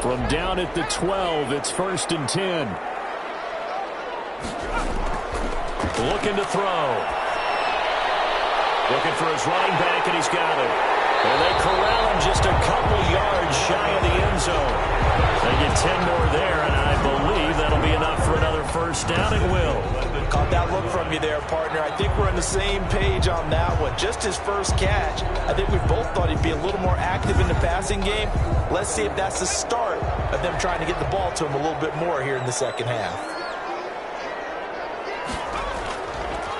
From down at the 12, it's 1st and 10. Looking to throw. Looking for his running back, and he's got it. And they corral him just a couple yards shy of the end zone. They get 10 more there, and I believe that'll be enough for another first down. It will. Caught that look from you there, partner. I think we're on the same page on that one. Just his first catch. I think we both thought he'd be a little more active in the passing game. Let's see if that's the start of them trying to get the ball to him a little bit more here in the second half.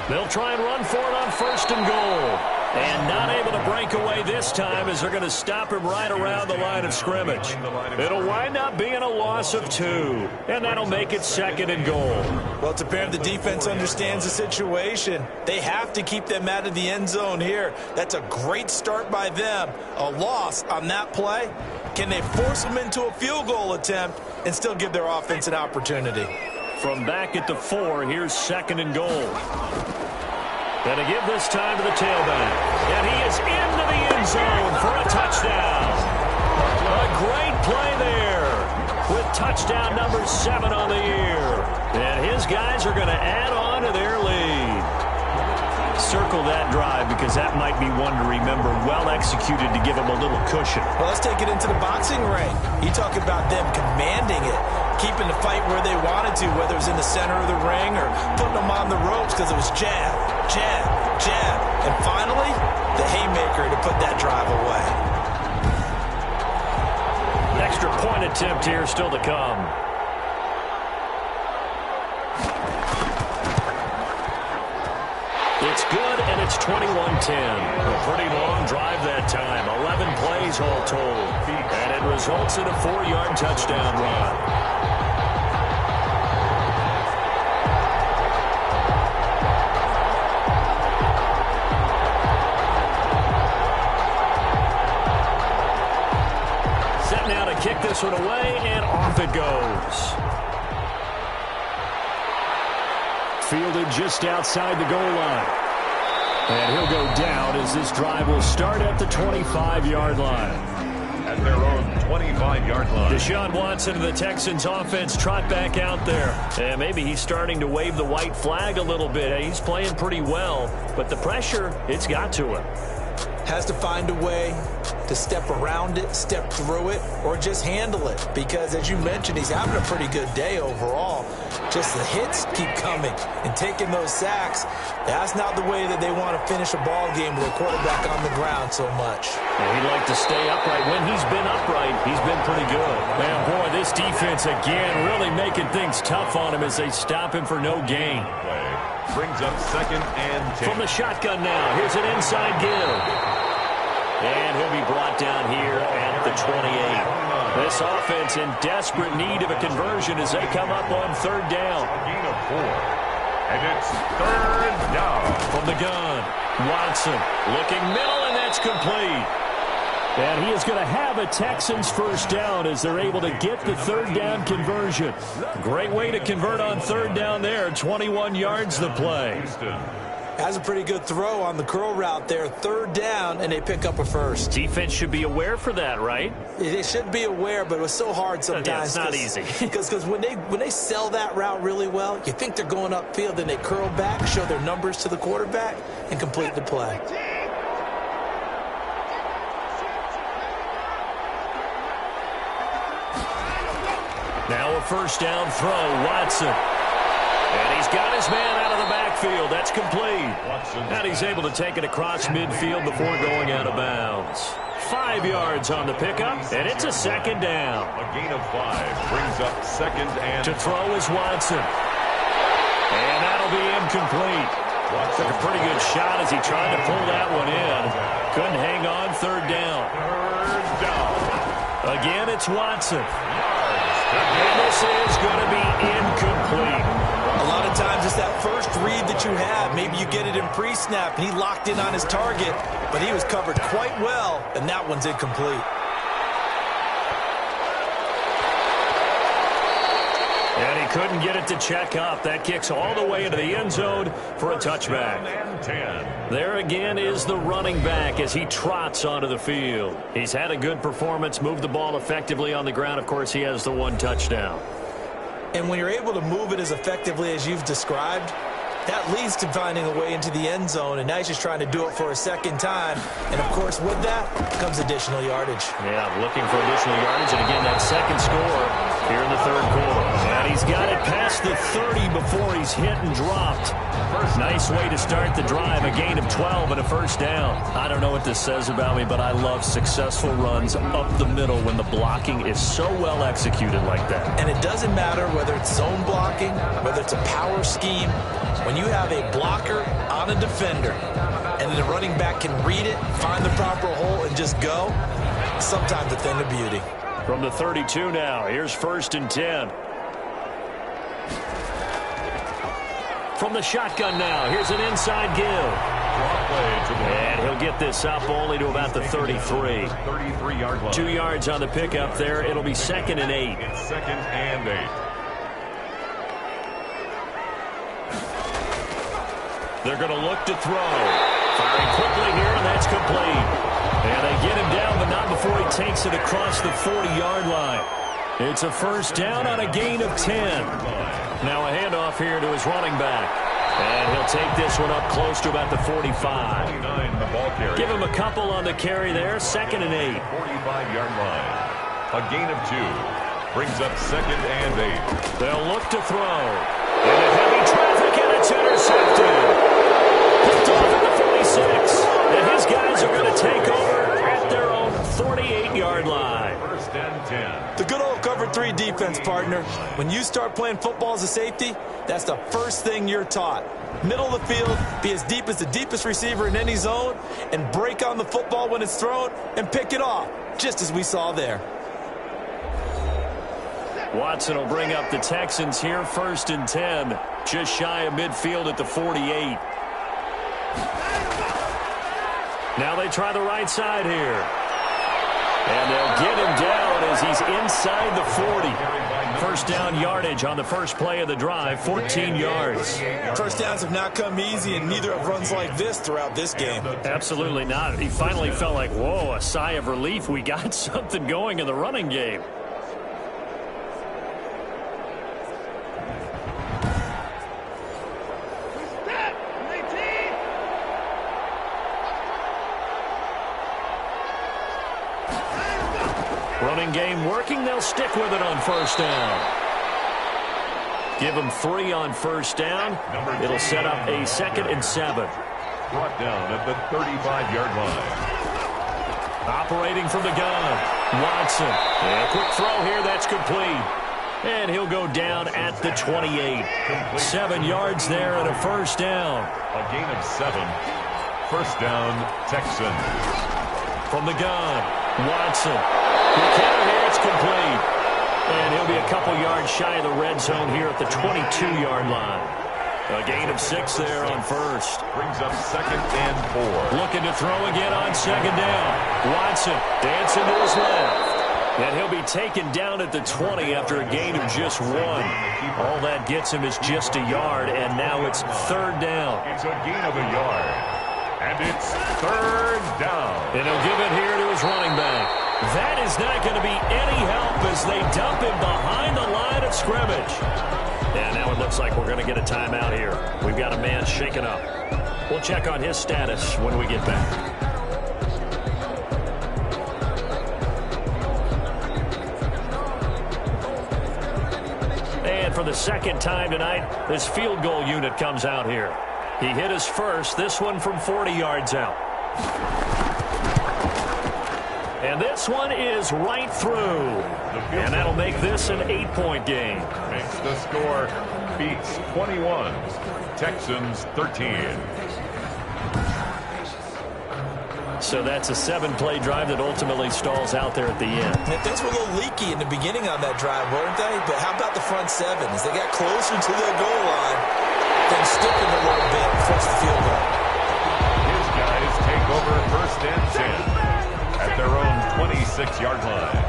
They'll try and run for it on 1st and goal. And not able to break away this time as they're going to stop him right around the line of scrimmage. It'll wind up being a loss of 2. And that'll make it 2nd and goal. Well, it's apparent the defense understands the situation. They have to keep them out of the end zone here. That's a great start by them. A loss on that play. Can they force them into a field goal attempt and still give their offense an opportunity? From back at the 4, here's 2nd and goal. Going to give this time to the tailback. And he is into the end zone for a touchdown. A great play there with touchdown number 7 on the year. And his guys are going to add on to their lead. Circle that drive because that might be one to remember. Well executed to give him a little cushion. Well, let's take it into the boxing ring. You talk about them commanding it, keeping the fight where they wanted to, whether it was in the center of the ring or putting them on the ropes because it was jab, jab, jab. And finally, the haymaker to put that drive away. An extra point attempt here still to come. It's good, and it's 21-10. A pretty long drive that time. 11 plays all told. And it results in a 4-yard touchdown run. Set now to kick this one away, and off it goes. Fielded just outside the goal line. And he'll go down as this drive will start at the 25-yard line. At their own 25-yard line. Deshaun Watson and the Texans offense trot back out there. And maybe he's starting to wave the white flag a little bit. He's playing pretty well, but the pressure, it's got to him. Has to find a way to step around it, step through it, or just handle it. Because, as you mentioned, he's having a pretty good day overall. Just the hits keep coming and taking those sacks. That's not the way that they want to finish a ball game with a quarterback on the ground so much. And he'd like to stay upright. When he's been upright, he's been pretty good. Man, boy, this defense again really making things tough on him as they stop him for no gain. Brings up 2nd and 10. From the shotgun now, here's an inside give. And he'll be brought down here at the 28. This offense in desperate need of a conversion as they come up on 3rd down. Gain of 4. And it's 3rd down. From the gun, Watson looking middle, and that's complete. And he is going to have a Texans first down as they're able to get the 3rd down conversion. Great way to convert on 3rd down there. 21 yards the play. Has a pretty good throw on the curl route there. 3rd down, and they pick up a first. Defense should be aware for that, right? They should be aware, but it was so hard sometimes. Yeah, it's not easy. Because when they sell that route really well, you think they're going upfield, then they curl back, show their numbers to the quarterback, and complete the play. a first down throw. Watson. And he's got his man out of the backfield. That's complete. And he's able to take it across midfield before going out of bounds. 5 yards on the pickup, and it's a second down. A gain of 5 brings up second and to throw is Watson. And that'll be incomplete. Took a pretty good shot as he tried to pull that one in. Couldn't hang on. Third down. Again, it's Watson. And this is going to be incomplete. A lot of times it's that first read that you have. Maybe you get it in pre-snap, and he locked in on his target, but he was covered quite well, and that one's incomplete. And he couldn't get it to check up. That kicks all the way into the end zone for a touchback. There again is the running back as he trots onto the field. He's had a good performance, moved the ball effectively on the ground. Of course, he has the 1 touchdown. And when you're able to move it as effectively as you've described, that leads to finding a way into the end zone, and now he's just trying to do it for a second time. And, of course, with that comes additional yardage. Yeah, looking for additional yardage, and again, that second score here in the third quarter. And he's got it past the 30 before he's hit and dropped. Nice way to start the drive, a gain of 12 and a first down. I don't know what this says about me, but I love successful runs up the middle when the blocking is so well executed like that. And it doesn't matter whether it's zone blocking, whether it's a power scheme. When you have a blocker on a defender and the running back can read it, find the proper hole, and just go, sometimes a thing of beauty. From the 32 now, here's 1st and 10. From the shotgun now, here's an inside give. And he'll get this up only to about the 33. 33-yard line. 2 yards on the pickup there. It'll be 2nd and 8. It's 2nd and 8. They're going to look to throw. Firing quickly here, and that's complete. And they get him down, but not before he takes it across the 40-yard line. It's a first down on a gain of 10. Now a handoff here to his running back. And he'll take this one up close to about the 45. 29, the ball carrier. Give him a couple on the carry there. 2nd and 8. 45-yard line. A gain of 2 brings up 2nd and 8. They'll look to throw. Into heavy traffic, and it's intercepted. Picked off at the 46. And his guys are going to take over at their own 48-yard line. 1st and 10. The good old cover 3 defense, partner. When you start playing football as a safety, that's the first thing you're taught. Middle of the field, be as deep as the deepest receiver in any zone, and break on the football when it's thrown and pick it off, just as we saw there. Watson will bring up the Texans here, 1st and 10. Just shy of midfield at the 48. Now they try the right side here. And they'll get him down as he's inside the 40. First down yardage on the first play of the drive, 14 yards. First downs have not come easy, and neither have runs like this throughout this game. Absolutely not. He finally felt like, whoa, a sigh of relief. We got something going in the running game. Running game working. They'll stick with it on first down. Give them 3 on first down. It'll set up a 2nd and 7. Brought down at the 35-yard line. Operating from the gun. Watson. And a quick throw here. That's complete. And he'll go down at the 28. 7 yards there and a first down. A gain of 7. First down, Texans. From the gun. Watson. The counter here, it's complete. And he'll be a couple yards shy of the red zone here at the 22-yard line. A gain of 6 there on first. Brings up 2nd and 4. Looking to throw again on 2nd down. Watson dancing to his left. And he'll be taken down at the 20 after a gain of just 1. All that gets him is just a yard, and now it's 3rd down. It's a gain of a yard. And it's 3rd down. And he'll give it here to his running back. That is not going to be any help as they dump him behind the line of scrimmage. And now it looks like we're going to get a timeout here. We've got a man shaken up. We'll check on his status when we get back. for the second time tonight, this field goal unit comes out here. He hit his first, this one from 40 yards out. And this one is right through. And that'll make this an 8-point game. Makes the score Beats 21, Texans 13. So that's a 7-play drive that ultimately stalls out there at the end. And things were a little leaky in the beginning on that drive, weren't they? But how about the front seven? As they got closer to their goal line, things stiffened a little bit and forced the field goal. His guys take over 1st and 10 at their own 26-yard line.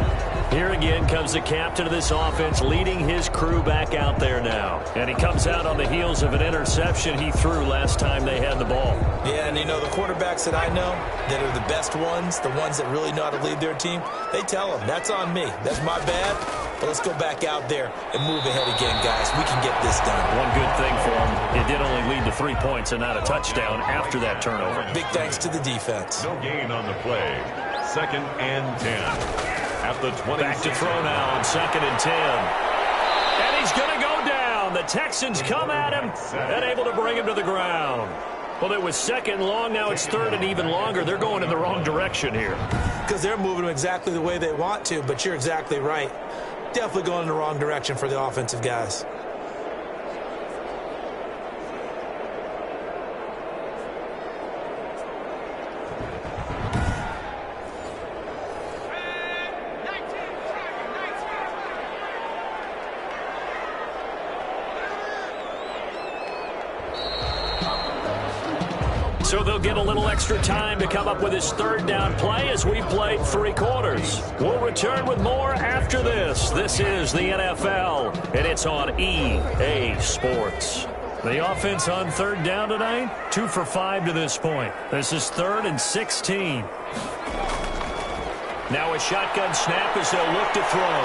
Here again comes the captain of this offense, leading his crew back out there now. And he comes out on the heels of an interception he threw last time they had the ball. Yeah, and you know, the quarterbacks that I know that are the best ones, the ones that really know how to lead their team, they tell them, that's on me. That's my bad. But let's go back out there and move ahead again, guys. We can get this done. One good thing for him, it did only lead to 3 points and not a touchdown after that turnover. Big thanks to the defense. No gain on the play. 2nd and 10. At the 20. Back to throw now on 2nd and 10. And he's going to go down. The Texans come at him and able to bring him to the ground. Well, it was 2nd long. Now it's 3rd and even longer. They're going in the wrong direction here. Because they're moving them exactly the way they want to, but you're exactly right. Definitely going in the wrong direction for the offensive guys. So they'll get a little extra time to come up with his 3rd down play as we played 3 quarters. We'll return with more after this. This is the NFL, and it's on EA Sports. The offense on 3rd down tonight, 2 for 5 to this point. This is 3rd and 16. Now a shotgun snap as they'll look to throw.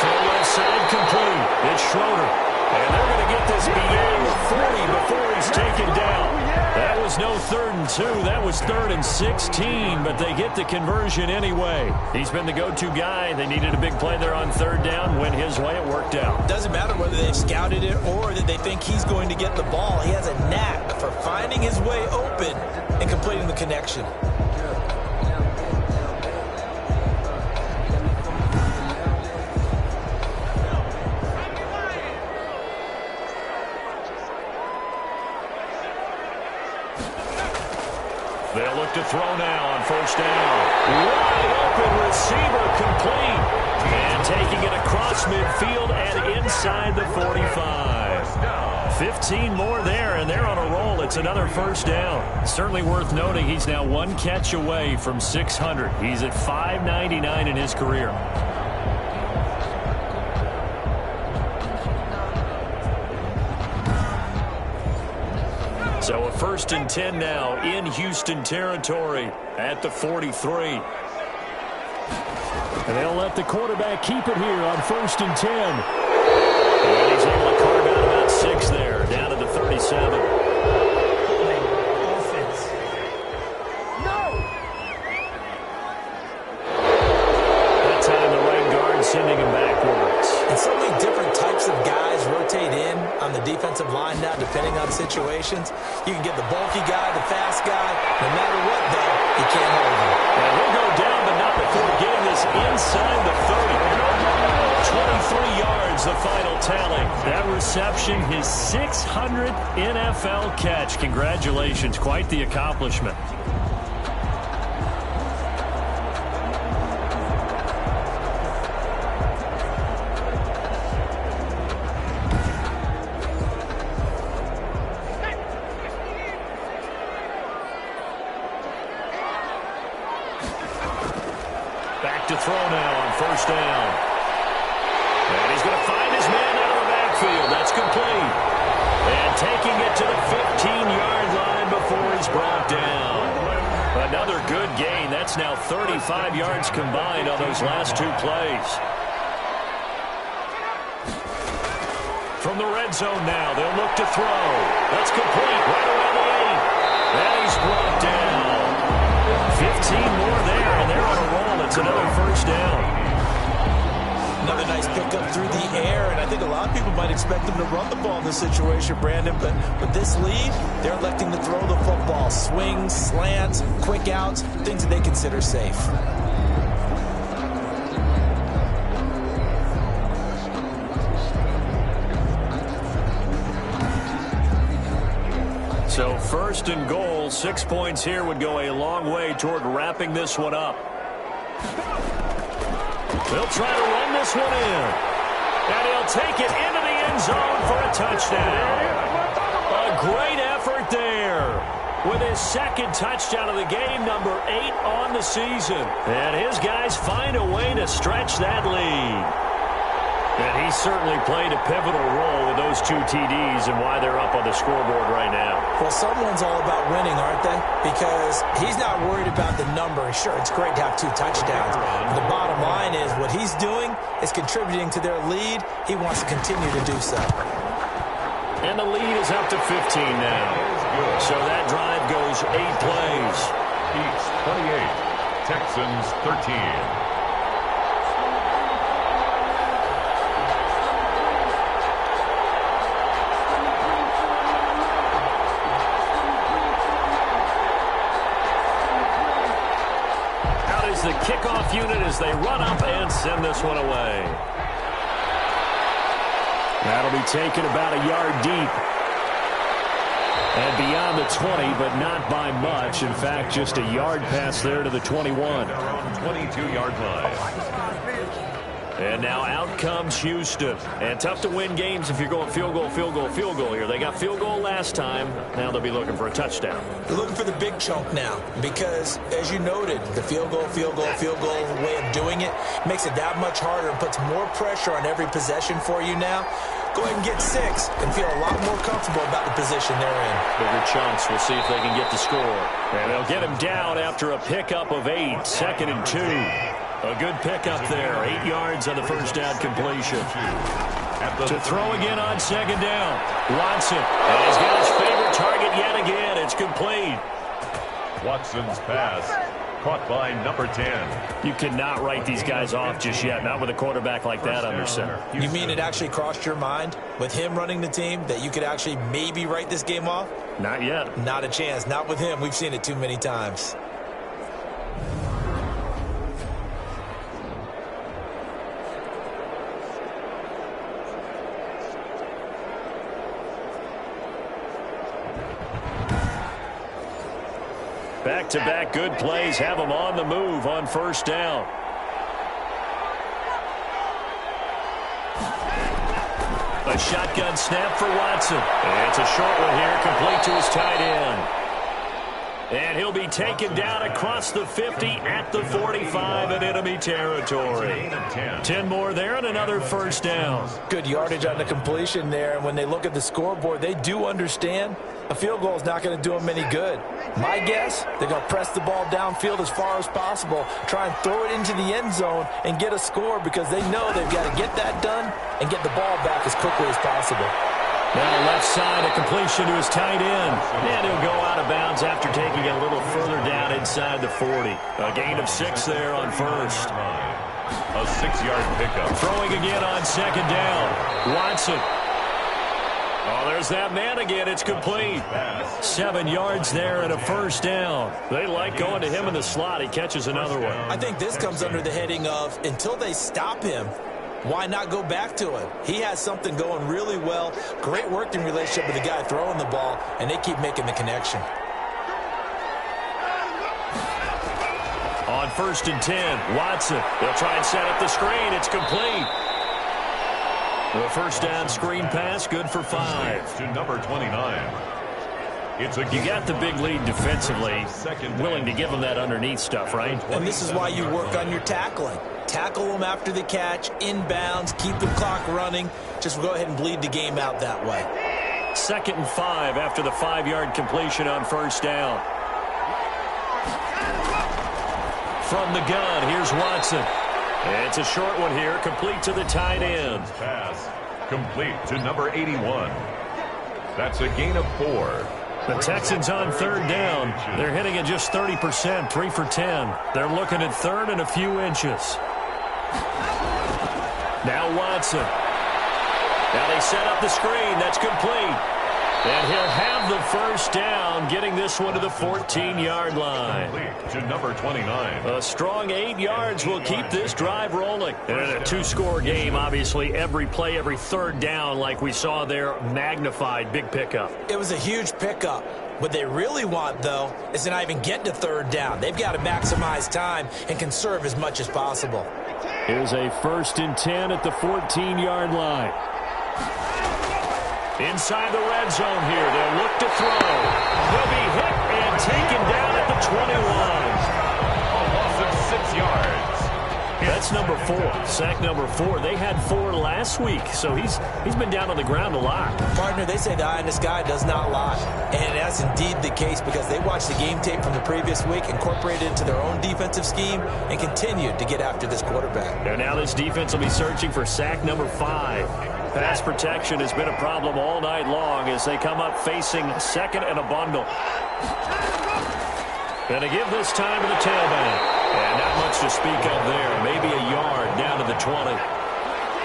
Throw left side complete. It's Schroeder. And they're going to get this beyond the 40 before he's taken down. That was no 3rd and 2. That was 3rd and 16, but they get the conversion anyway. He's been the go-to guy. They needed a big play there on 3rd down. Went his way. It worked out. Doesn't matter whether they've scouted it or that they think he's going to get the ball. He has a knack for finding his way open and completing the connection. They'll look to throw now on 1st down. Wide open receiver complete. And taking it across midfield and inside the 45. 15 more there, and they're on a roll. It's another 1st down. Certainly worth noting he's now 1 catch away from 600. He's at 599 in his career. So a 1st and 10 now in Houston territory at the 43. And they'll let the quarterback keep it here on 1st and 10. And he's able to carve out about 6 there, down to the 37. Offense. No! That time the right guard sending him backwards. And so many different types of guys rotate in on the defensive line now, depending on situations. You can get the bulky guy, the fast guy. No matter what, though, you can't hold him. And he'll go down, but not before getting this inside the 30. 23 yards, the final tally. That reception, his 600th NFL catch. Congratulations. Quite the accomplishment. Back to throw now on 1st down. And he's going to find his man out of the backfield. That's complete. And taking it to the 15-yard line before he's brought down. Another good gain. That's now 35 yards combined on those last 2 plays. From the red zone now, they'll look to throw. That's complete right around the 8. And he's brought down. 15 more there, and they're on a roll. It's another 1st down. Another nice pickup through the air, and I think a lot of people might expect them to run the ball in this situation, Brandon, but with this lead, they're electing to throw the football. Swings, slants, quick outs, things that they consider safe. So first and goal, 6 points here would go a long way toward wrapping this one up. They'll try to run this one in. And he'll take it into the end zone for a touchdown. A great effort there. With his second touchdown of the game, number 8 on the season. And his guys find a way to stretch that lead. And he certainly played a pivotal role with those 2 TDs and why they're up on the scoreboard right now. Well, someone's all about winning, aren't they? Because he's not worried about the number. Sure, it's great to have 2 touchdowns. But the bottom line is what he's doing is contributing to their lead. He wants to continue to do so. And the lead is up to 15 now. So that drive goes 8 plays. Beats 28, Texans 13. The kickoff unit as they run up and send this one away. That'll be taken about a yard deep. And beyond the 20, but not by much. In fact, just a yard pass there to the 21. 22-yard line. And now out comes Houston. And tough to win games if you're going field goal, field goal, field goal here. They got field goal last time. Now they'll be looking for a touchdown. They're looking for the big chunk now because, as you noted, the field goal way of doing it makes it that much harder and puts more pressure on every possession for you now. Go ahead and get 6 and feel a lot more comfortable about the position they're in. Bigger chunks. We'll see if they can get the score. And they'll get him down after a pickup of 8. 2nd and 2. A good pickup there. 8 yards on the first down completion. To throw again on 2nd down. Watson. And he's got his favorite target yet again. It's complete. Watson's pass caught by number 10. You cannot write these guys off just yet. Not with a quarterback like that under center. You mean it actually crossed your mind with him running the team that you could actually maybe write this game off? Not yet. Not a chance. Not with him. We've seen it too many times. Back-to-back good plays have them on the move on first down. A shotgun snap for Watson. And it's a short one here, complete to his tight end. And he'll be taken down across the 50 at the 45 in enemy territory. 10 more there and another first down. Good yardage on the completion there. And when they look at the scoreboard, they do understand a field goal is not going to do them any good. My guess, they're going to press the ball downfield as far as possible, try and throw it into the end zone and get a score because they know they've got to get that done and get the ball back as quickly as possible. Now left side, a completion to his tight end. And he'll go out of bounds after taking it a little further down inside the 40. A gain of 6 there on first. A 6-yard pickup. Throwing again on 2nd down. Watson. Oh, there's that man again. It's complete. 7 yards there and a first down. They like going to him in the slot. He catches another one. I think this comes under the heading of until they stop him, why not go back to him? He has something going really well. Great working relationship with the guy throwing the ball, and they keep making the connection. On 1st and 10, Watson. They'll try and set up the screen. It's complete. The first down screen pass, good for 5. To number 29. You got the big lead defensively, willing to give them that underneath stuff, right? And this is why you work on your tackling. Tackle them after the catch, inbounds, keep the clock running. Just go ahead and bleed the game out that way. 2nd and 5 after the 5-yard completion on first down. From the gun, here's Watson. It's a short one here, complete to the tight end. Pass complete to number 81. That's a gain of 4. The Texans on 3rd down. They're hitting at just 30%, 3 for 10. They're looking at 3rd and a few inches. Now Watson. Now they set up the screen. That's complete. And he'll have the first down, getting this one to the 14-yard line. To number 29. A strong 8 yards will keep this drive rolling. And in a two-score game, obviously, every play, every third down, like we saw there, magnified. Big pickup. It was a huge pickup. What they really want, though, is to not even get to third down. They've got to maximize time and conserve as much as possible. Here's a 1st and 10 at the 14-yard line. Inside the red zone here. They'll look to throw. He'll be hit and taken down at the 21. A loss of 6 yards. That's number 4. Sack number 4. They had 4 last week, so he's been down on the ground a lot. Partner, they say the eye in the sky does not lie. And that's indeed the case because they watched the game tape from the previous week, incorporated it into their own defensive scheme, and continued to get after this quarterback. And now this defense will be searching for sack number 5. Pass protection has been a problem all night long as they come up facing second and a bundle. Going to give this time to the tailback. And not much to speak of there. Maybe a yard down to the 20.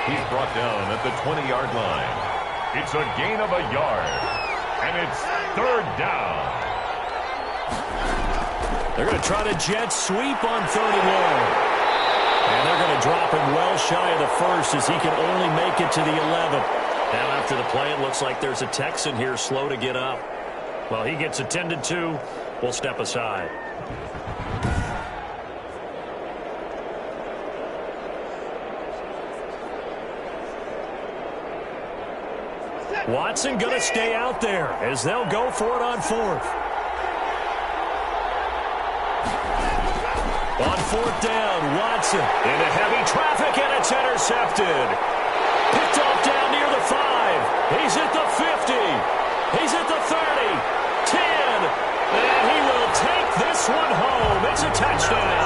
He's brought down at the 20-yard line. It's a gain of a yard. And it's 3rd down. They're going to try to jet sweep on 3rd and long. And they're going to drop him well shy of the 1st as he can only make it to the 11th. Now after the play, it looks like there's a Texan here slow to get up. Well, he gets attended to. We'll step aside. Watson going to stay out there as they'll go for it on 4th. On 4th down, Watson into heavy traffic, and it's intercepted. Picked off down near the 5. He's at the 50. He's at the 30. 10. And he will take this one home. It's a touchdown.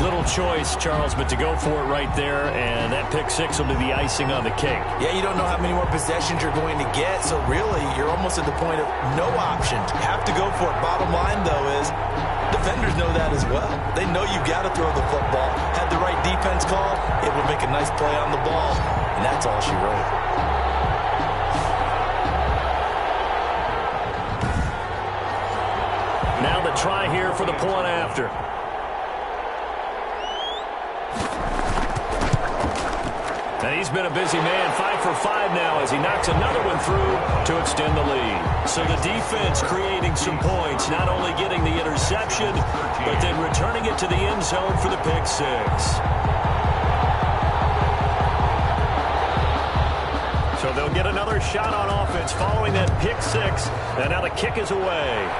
Little choice, Charles, but to go for it right there, and that pick 6 will be the icing on the cake. Yeah, you don't know how many more possessions you're going to get, so really you're almost at the point of no options. Have to go for it. Bottom line, though, is defenders know that as well. They know you've got to throw the football. Had the right defense call, it would make a nice play on the ball, and that's all she wrote. Now the try here for the point after. And he's been a busy man, 5 for 5 now as he knocks another one through to extend the lead. So the defense creating some points, not only getting the interception, but then returning it to the end zone for the pick 6. So they'll get another shot on offense following that pick 6, and now the kick is away.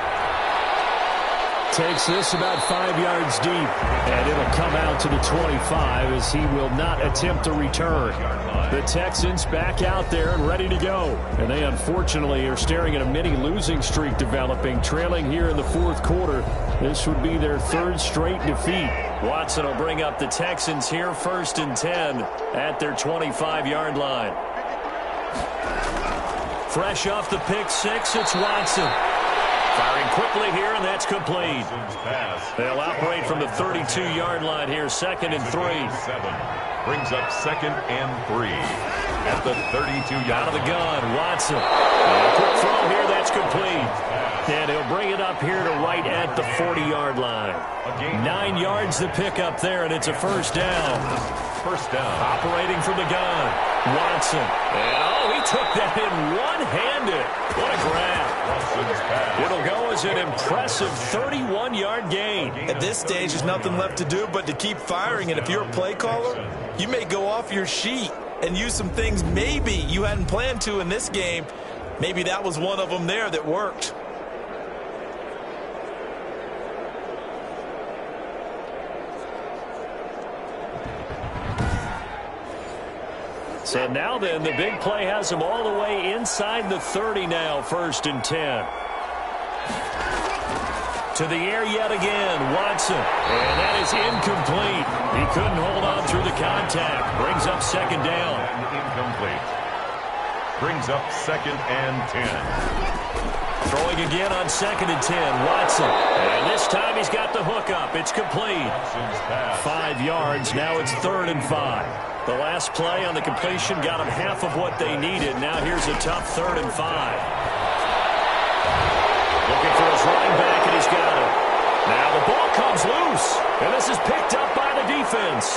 Takes this about 5 yards deep, and it'll come out to the 25 as he will not attempt a return. The Texans back out there and ready to go. And they unfortunately are staring at a mini losing streak developing, trailing here in the 4th quarter. This would be their 3rd straight defeat. Watson will bring up the Texans here 1st and 10 at their 25-yard line. Fresh off the pick 6, it's Watson. Firing quickly here, and that's complete. They'll operate from the 32-yard line here, 2nd and 3. Brings up 2nd and 3 at the 32-yard line. Out of the gun, Watson. And a quick throw here, that's complete. And he'll bring it up here to right at the 40-yard line. 9 yards to pick up there, and it's a 1st down. 1st down. Operating from the gun, Watson. And, he took that in one-handed. What a grab. It'll go as an impressive 31-yard gain. At this stage, there's nothing left to do but to keep firing. And if you're a play caller, you may go off your sheet and use some things maybe you hadn't planned to in this game. Maybe that was one of them there that worked. So now then, the big play has him all the way inside the 30 now, 1st and 10. To the air yet again, Watson. And that is incomplete. He couldn't hold on through the contact. Brings up 2nd down. Incomplete. Brings up 2nd and 10. Throwing again on 2nd and 10. Watson. And this time he's got the hook up. It's complete. 5 yards. Now it's 3rd and 5. The last play on the completion got them half of what they needed. Now here's a tough 3rd and 5. Looking for his running back, and he's got it. Now the ball comes loose, and this is picked up by the defense.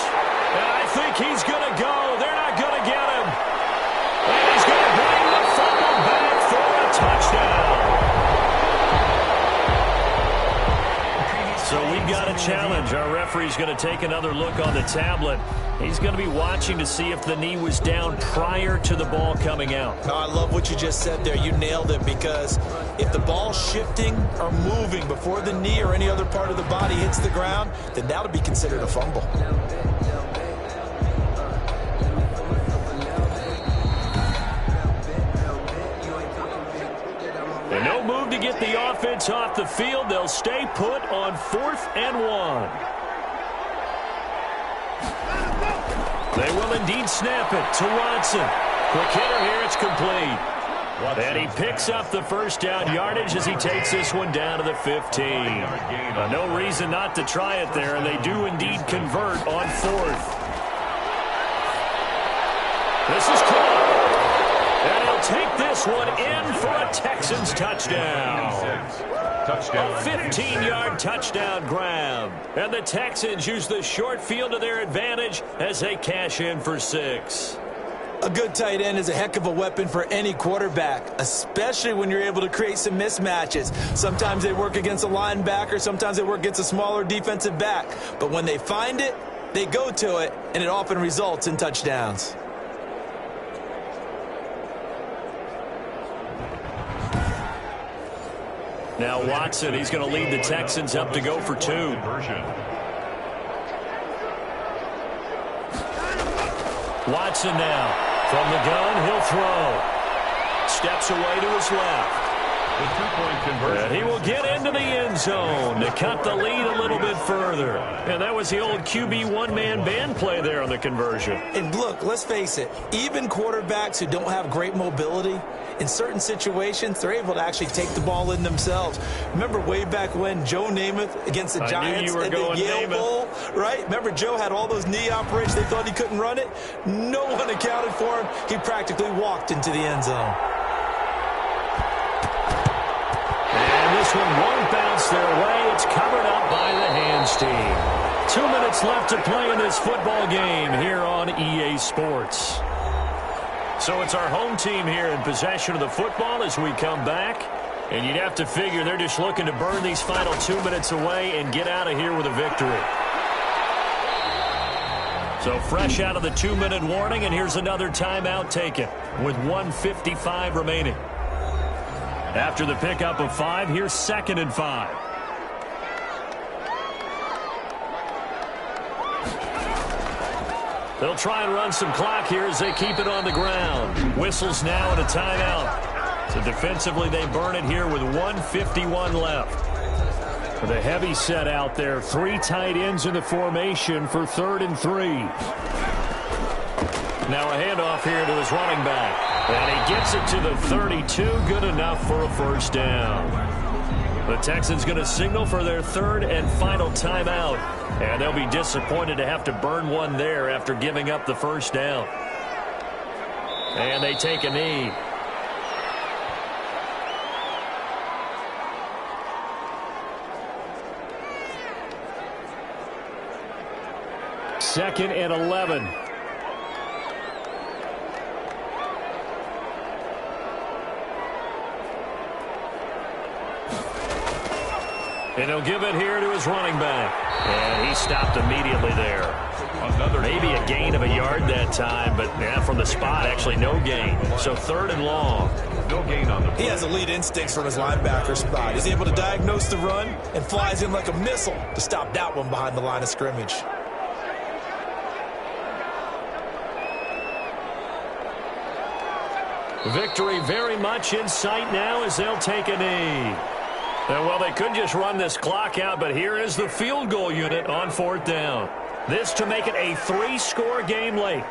And I think he's going to go. They're not going to get him. And he's going to bring the fumble back for a touchdown. So we've got a challenge. Our referee's going to take another look on the tablet. He's going to be watching to see if the knee was down prior to the ball coming out. Oh, I love what you just said there. You nailed it, because if the ball's shifting or moving before the knee or any other part of the body hits the ground, then that'll be considered a fumble. And no move to get the offense off the field. They'll stay put on 4th and 1. They will indeed snap it to Watson. Quick hitter here, it's complete. And he picks up the first down yardage as he takes this one down to the 15. No reason not to try it there, and they do indeed convert on 4th. This is caught. And he'll take this one in for a Texans touchdown. A 15-yard touchdown grab. And the Texans use the short field to their advantage as they cash in for 6. A good tight end is a heck of a weapon for any quarterback, especially when you're able to create some mismatches. Sometimes they work against a linebacker, sometimes they work against a smaller defensive back. But when they find it, they go to it, and it often results in touchdowns. Now Watson, he's going to lead the Texans up to go for 2. Watson now. From the gun, he'll throw. Steps away to his left. And he will get into the end zone to cut the lead a little bit further. And that was the old QB one-man band play there on the conversion. And look, let's face it, even quarterbacks who don't have great mobility, in certain situations, they're able to actually take the ball in themselves. Remember way back when Joe Namath against the Giants at the Yale Bowl, right? Remember Joe had all those knee operations. They thought he couldn't run it. No one accounted for him. He practically walked into the end zone. And this one won't bounce their way. It's covered up by the hands team. 2 minutes left to play in this football game here on EA Sports. So it's our home team here in possession of the football as we come back. And you'd have to figure they're just looking to burn these final 2 minutes away and get out of here with a victory. So fresh out of the 2-minute warning, and here's another timeout taken with 1:55 remaining. After the pickup of 5, here's 2nd and 5. They'll try and run some clock here as they keep it on the ground. Whistles now and a timeout. So defensively, they burn it here with 1:51 left. With a heavy set out there, 3 tight ends in the formation for 3rd and 3. Now a handoff here to his running back. And he gets it to the 32. Good enough for a first down. The Texans going to signal for their 3rd and final timeout. And they'll be disappointed to have to burn one there after giving up the first down. And they take a knee. Second and 11. And he'll give it here to his running back. And he stopped immediately there. Maybe a gain of a yard that time, but yeah, from the spot, actually no gain. So 3rd and long. No gain on the play. He has elite instincts from his linebacker spot. He's able to diagnose the run and flies in like a missile to stop that one behind the line of scrimmage. Victory very much in sight now as they'll take a knee. And, well, they could just run this clock out, but here is the field goal unit on 4th down. This to make it a 3-score game late.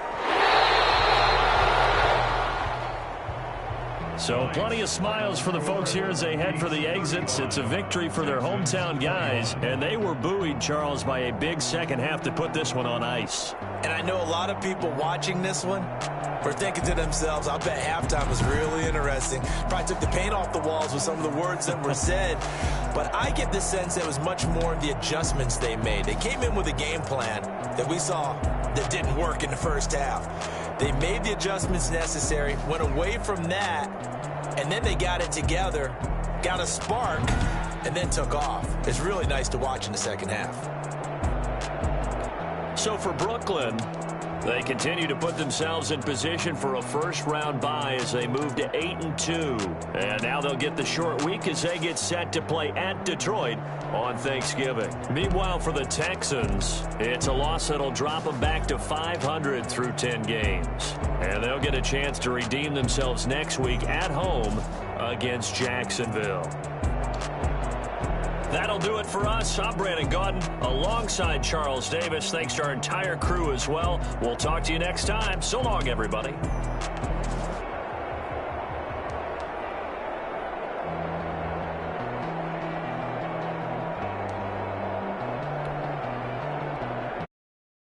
So plenty of smiles for the folks here as they head for the exits. It's a victory for their hometown guys, and they were buoyed, Charles, by a big second half to put this one on ice. And I know a lot of people watching this one were thinking to themselves, I bet halftime was really interesting. Probably took the paint off the walls with some of the words that were said. But I get the sense it was much more the adjustments they made. They came in with a game plan that we saw that didn't work in the first half. They made the adjustments necessary, went away from that, and then they got it together, got a spark, and then took off. It's really nice to watch in the second half. So for Brooklyn, they continue to put themselves in position for a first-round bye as they move to 8-2. And now they'll get the short week as they get set to play at Detroit on Thanksgiving. Meanwhile, for the Texans, it's a loss that'll drop them back to 500 through 10 games. And they'll get a chance to redeem themselves next week at home against Jacksonville. That'll do it for us. I'm Brandon Gaudin alongside Charles Davis. Thanks to our entire crew as well. We'll talk to you next time. So long, everybody.